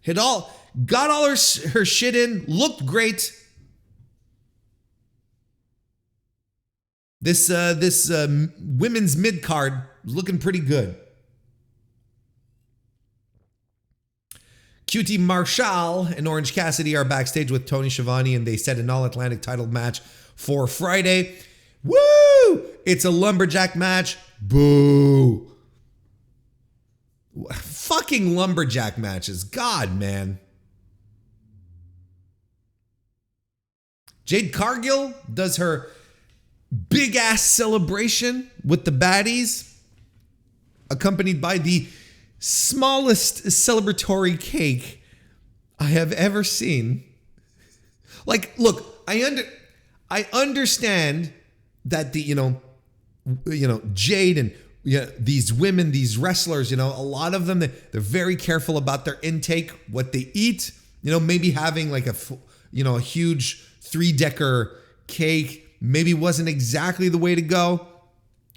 Got all her shit in, looked great. This women's mid card was looking pretty good. QT Marshall and Orange Cassidy are backstage with Tony Schiavone, and they set an all-Atlantic title match for Friday. Woo! It's a lumberjack match. Boo! Fucking lumberjack matches. God, man. Jade Cargill does her big-ass celebration with the baddies, accompanied by the smallest celebratory cake I have ever seen. Like, look, I understand that the Jade and these women, these wrestlers, a lot of them, they're very careful about their intake, what they eat. Maybe having like a huge 3-decker cake maybe wasn't exactly the way to go.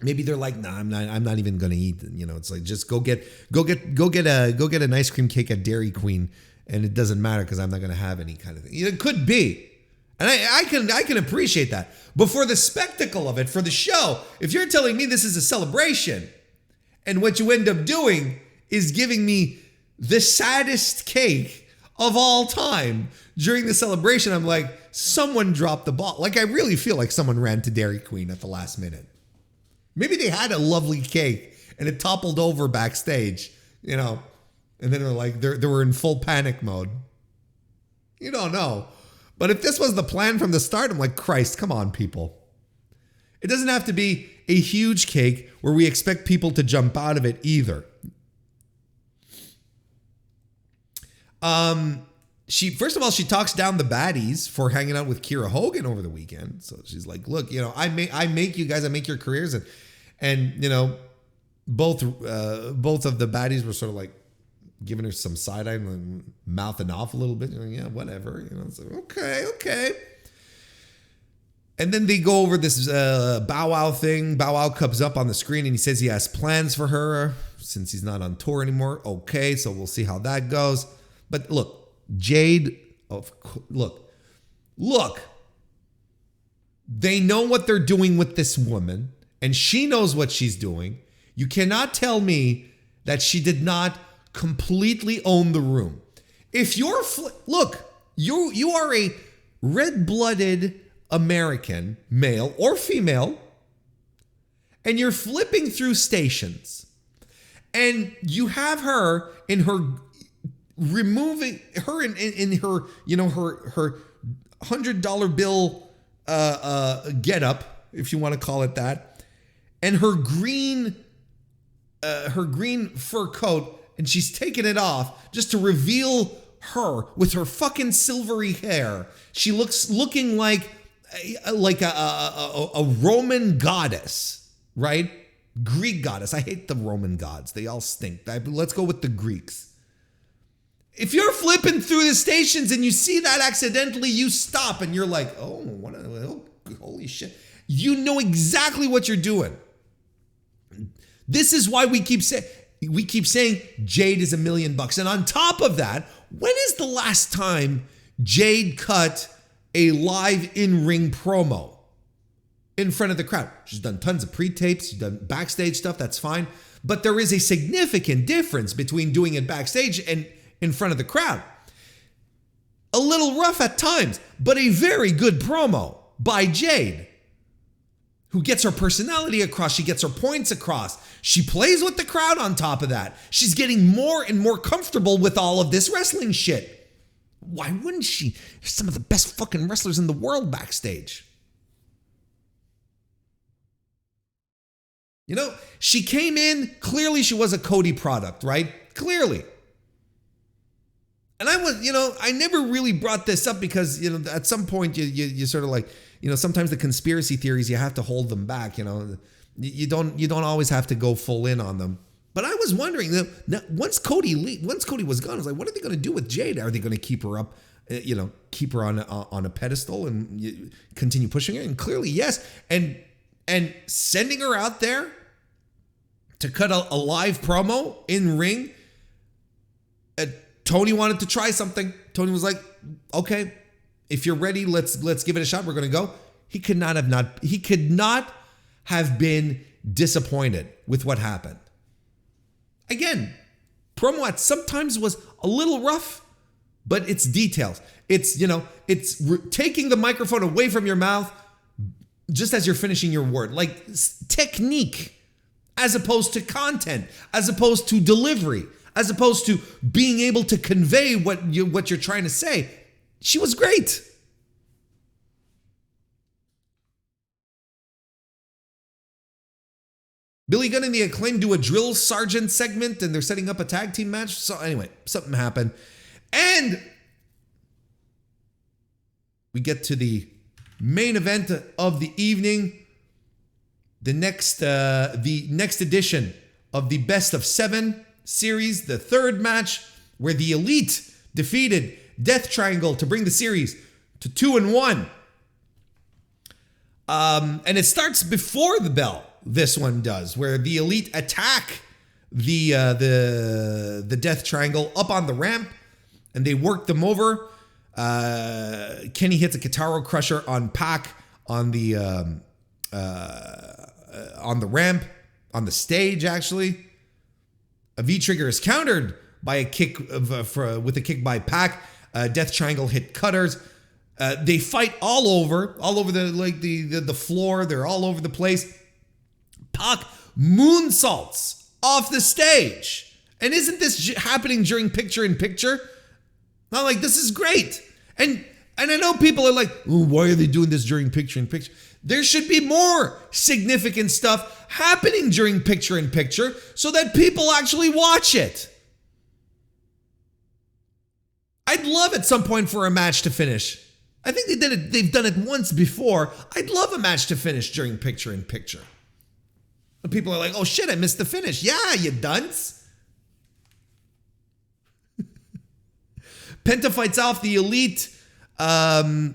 Maybe they're like, nah, I'm not even gonna eat. It's like, just go get an ice cream cake at Dairy Queen, and it doesn't matter because I'm not gonna have any kind of thing. It could be, and I can appreciate that. But for the spectacle of it, for the show, if you're telling me this is a celebration, and what you end up doing is giving me the saddest cake of all time during the celebration, I'm like, someone dropped the ball. Like, I really feel like someone ran to Dairy Queen at the last minute. Maybe they had a lovely cake and it toppled over backstage, and then they're like, they were in full panic mode. You don't know. But if this was the plan from the start, I'm like, Christ, come on, people. It doesn't have to be a huge cake where we expect people to jump out of it either. First of all, she talks down the baddies for hanging out with Kira Hogan over the weekend. So she's like, look, I make you guys, I make your careers. And both of the baddies were sort of like giving her some side eye and mouthing off a little bit. Yeah, whatever. It's like, okay. And then they go over this Bow Wow thing. Bow Wow comes up on the screen and he says he has plans for her since he's not on tour anymore. Okay, so we'll see how that goes. But look, Jade, look, they know what they're doing with this woman, and she knows what she's doing. You cannot tell me that she did not completely own the room. If you're, you are a red-blooded American, male or female, and you're flipping through stations, and you have her in her, removing her in her, her $100 bill get up, if you want to call it that, and her green fur coat, and she's taking it off just to reveal her with her fucking silvery hair. She looking like a Roman goddess, right? Greek goddess. I hate the Roman gods. They all stink. Let's go with the Greeks. If you're flipping through the stations and you see that accidentally, you stop and you're like, holy shit. You know exactly what you're doing. This is why we keep saying Jade is $1 million. And on top of that, when is the last time Jade cut a live in-ring promo in front of the crowd? She's done tons of pre-tapes, she's done backstage stuff, that's fine. But there is a significant difference between doing it backstage and in front of the crowd. A little rough at times, but a very good promo by Jade, who gets her personality across. She gets her points across. She plays with the crowd on top of that. She's getting more and more comfortable with all of this wrestling shit. Why wouldn't she? There's some of the best fucking wrestlers in the world backstage. You know, she came in, clearly she was a Cody product, right? Clearly. And I never really brought this up because, at some point you sort of like, sometimes the conspiracy theories, you have to hold them back, you don't always have to go full in on them. But I was wondering, once Cody was gone, I was like, what are they going to do with Jade? Are they going to keep her up, keep her on a pedestal and continue pushing her? And clearly, yes. And sending her out there to cut a live promo in ring, Tony wanted to try something. Tony was like, okay, if you're ready, let's give it a shot. We're going to go. He could not have been disappointed with what happened. Again, promo at sometimes was a little rough, but it's details. It's taking the microphone away from your mouth just as you're finishing your word, like technique, as opposed to content, as opposed to delivery, as opposed to being able to convey what you're trying to say. She was great. Billy Gunn and the Acclaim do a drill sergeant segment, and they're setting up a tag team match. So anyway, something happened, and we get to the main event of the evening. The next edition of the Best of 7 series, the third match, where the Elite defeated Death Triangle to bring the series to 2-1. And it starts before the bell. This one does, where the Elite attack the Death Triangle up on the ramp, and they work them over. Kenny hits a Kitaro Crusher on Pac on the ramp, on the stage actually. A V-trigger is countered by a kick with a kick by Pac. Death Triangle hit cutters. They fight all over the floor. They're all over the place. Pac moonsaults off the stage. And isn't this happening during picture-in-picture? Not like, this is great. And I know people are like, oh, why are they doing this during picture-in-picture? There should be more significant stuff happening during picture-in-picture so that people actually watch it. I'd love at some point for a match to finish. I think they've done it once before. I'd love a match to finish during picture-in-picture. And people are like, oh shit, I missed the finish. Yeah, you dunce. Penta fights off the Elite. We're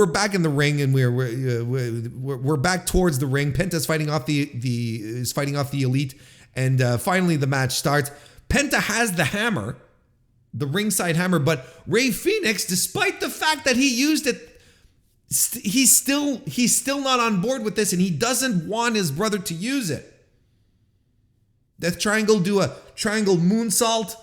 back in the ring, and we're back towards the ring. Penta's fighting off the Elite, and finally the match starts. Penta has the hammer, the ringside hammer, but Rey Fenix, despite the fact that he used it, he's still not on board with this, and he doesn't want his brother to use it. Death Triangle do a triangle moonsault,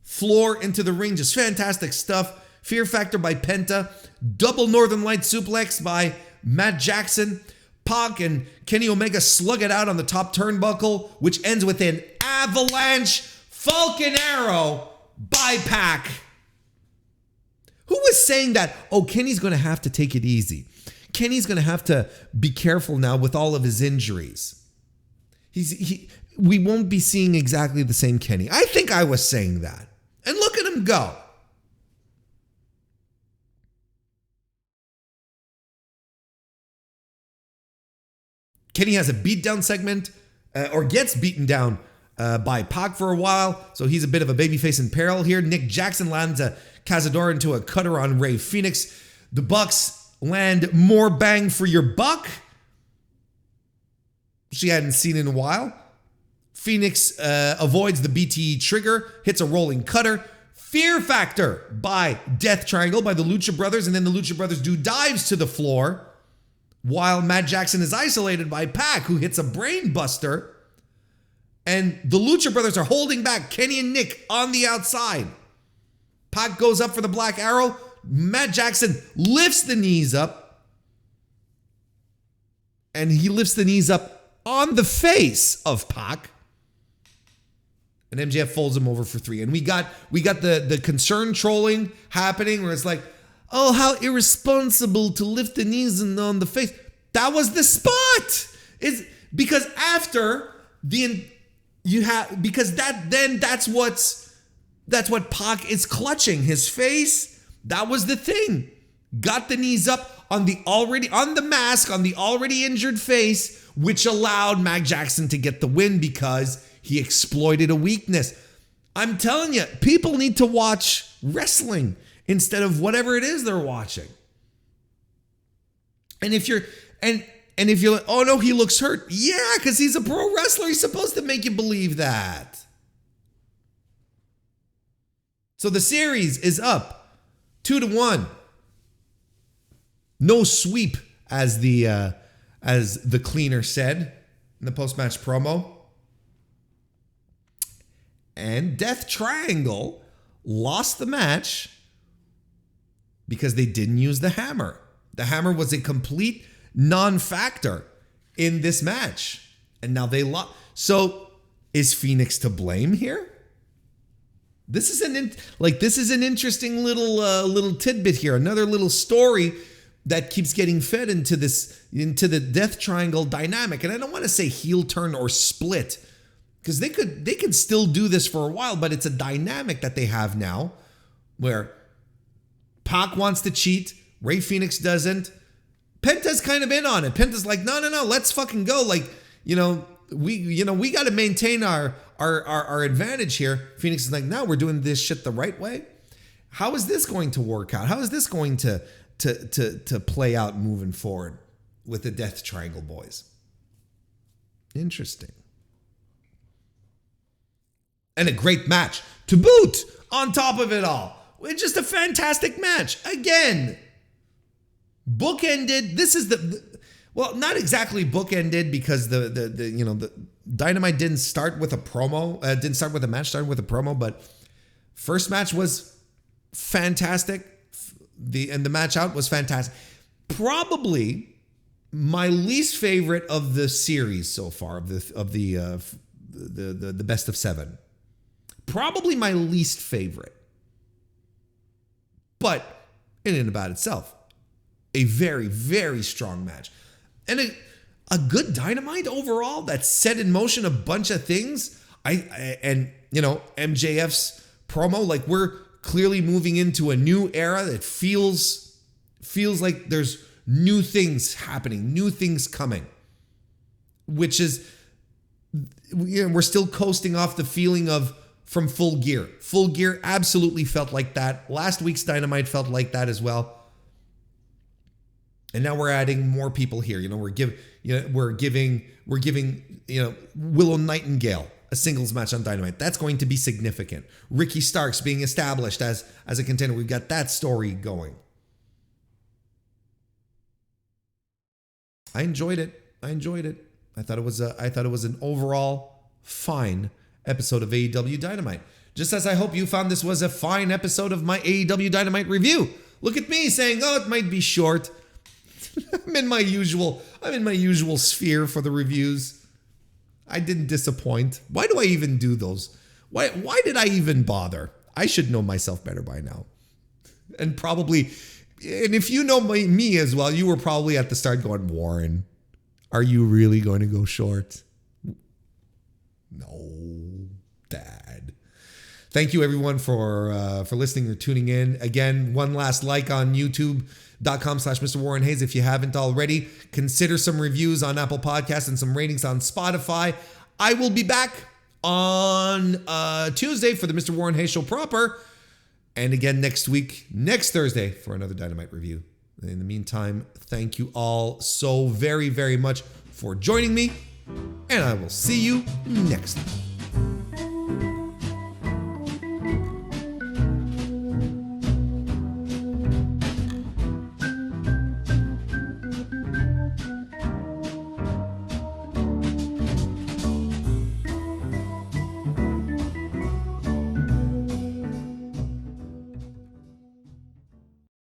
floor into the ring, just fantastic stuff. Fear Factor by Penta, double Northern Light suplex by Matt Jackson. Pac and Kenny Omega slug it out on the top turnbuckle, which ends with an avalanche Falcon Arrow by Pac. Who was saying that, oh, Kenny's going to have to take it easy. Kenny's going to have to be careful now with all of his injuries. We won't be seeing exactly the same Kenny. I think I was saying that. And look at him go. Kenny has a beatdown segment, or gets beaten down by Pac for a while, so he's a bit of a babyface in peril here. Nick Jackson lands a Cazador into a cutter on Rey Fenix. The Bucks land more bang for your buck, she hadn't seen in a while. Phoenix avoids the BTE trigger, hits a rolling cutter. Fear Factor by Death Triangle by the Lucha Brothers, and then the Lucha Brothers do dives to the floor, while Matt Jackson is isolated by Pac, who hits a brain buster. And the Lucha Brothers are holding back Kenny and Nick on the outside. Pac goes up for the Black Arrow. Matt Jackson lifts the knees up. And he lifts the knees up on the face of Pac. And MJF folds him over for 3. And we got the concern trolling happening, where it's like, oh, how irresponsible to lift the knees on the face. That was the spot. Is because after that's what Pac is clutching. His face, that was the thing. Got the knees up on the mask, on the already injured face, which allowed Mac Jackson to get the win because he exploited a weakness. I'm telling you, people need to watch wrestling instead of whatever it is they're watching. And if you're like, oh no, he looks hurt. Yeah, because he's a pro wrestler. He's supposed to make you believe that. So the series is up 2-1. No sweep, as the cleaner said in the post-match promo. And Death Triangle lost the match because they didn't use the hammer. The hammer was a complete non-factor in this match. And now they lost. So is Phoenix to blame here? This is an interesting little tidbit here. Another little story that keeps getting fed into the Death Triangle dynamic. And I don't want to say heel turn or split, because they could still do this for a while, but it's a dynamic that they have now where Pac wants to cheat, Rey Fenix doesn't. Penta's kind of in on it. Penta's like, no, let's fucking go. Like, we got to maintain our advantage here. Phoenix is like, no, we're doing this shit the right way. How is this going to work out? How is this going to play out moving forward with the Death Triangle boys? Interesting. And a great match to boot on top of it all. It's just a fantastic match. Again, bookended. This is well, not exactly bookended, because the Dynamite didn't start with a promo. Didn't start with a match, started with a promo. But first match was fantastic. The match out was fantastic. Probably my least favorite of the series so far, of the best of 7. Probably my least favorite. But in and about itself, a very, very strong match. And a good Dynamite overall that set in motion a bunch of things. MJF's promo, like, we're clearly moving into a new era that feels like there's new things happening, new things coming, which is, we're still coasting off the feeling of from Full Gear. Full Gear absolutely felt like that. Last week's Dynamite felt like that as well. And now we're adding more people here. We're giving Willow Nightingale a singles match on Dynamite. That's going to be significant. Ricky Starks being established as a contender. We've got that story going. I enjoyed it. I thought it was an overall fine episode of AEW Dynamite. Just as I hope you found this was a fine episode of my AEW Dynamite review. Look at me saying, oh, it might be short. I'm in my usual sphere for the reviews. I didn't disappoint. Why do I even do those? Why did I even bother? I should know myself better by now. And if you know me as well, you were probably at the start going, Warren, are you really going to go short? No, Dad. Thank you everyone for listening or tuning in. Again, one last like on YouTube.com/MrWarrenHayes if you haven't already. Consider some reviews on Apple Podcasts and some ratings on Spotify. I will be back on Tuesday for the Mr. Warren Hayes Show proper. And again next Thursday, for another Dynamite review. In the meantime, thank you all so very, very much for joining me. And I will see you next time.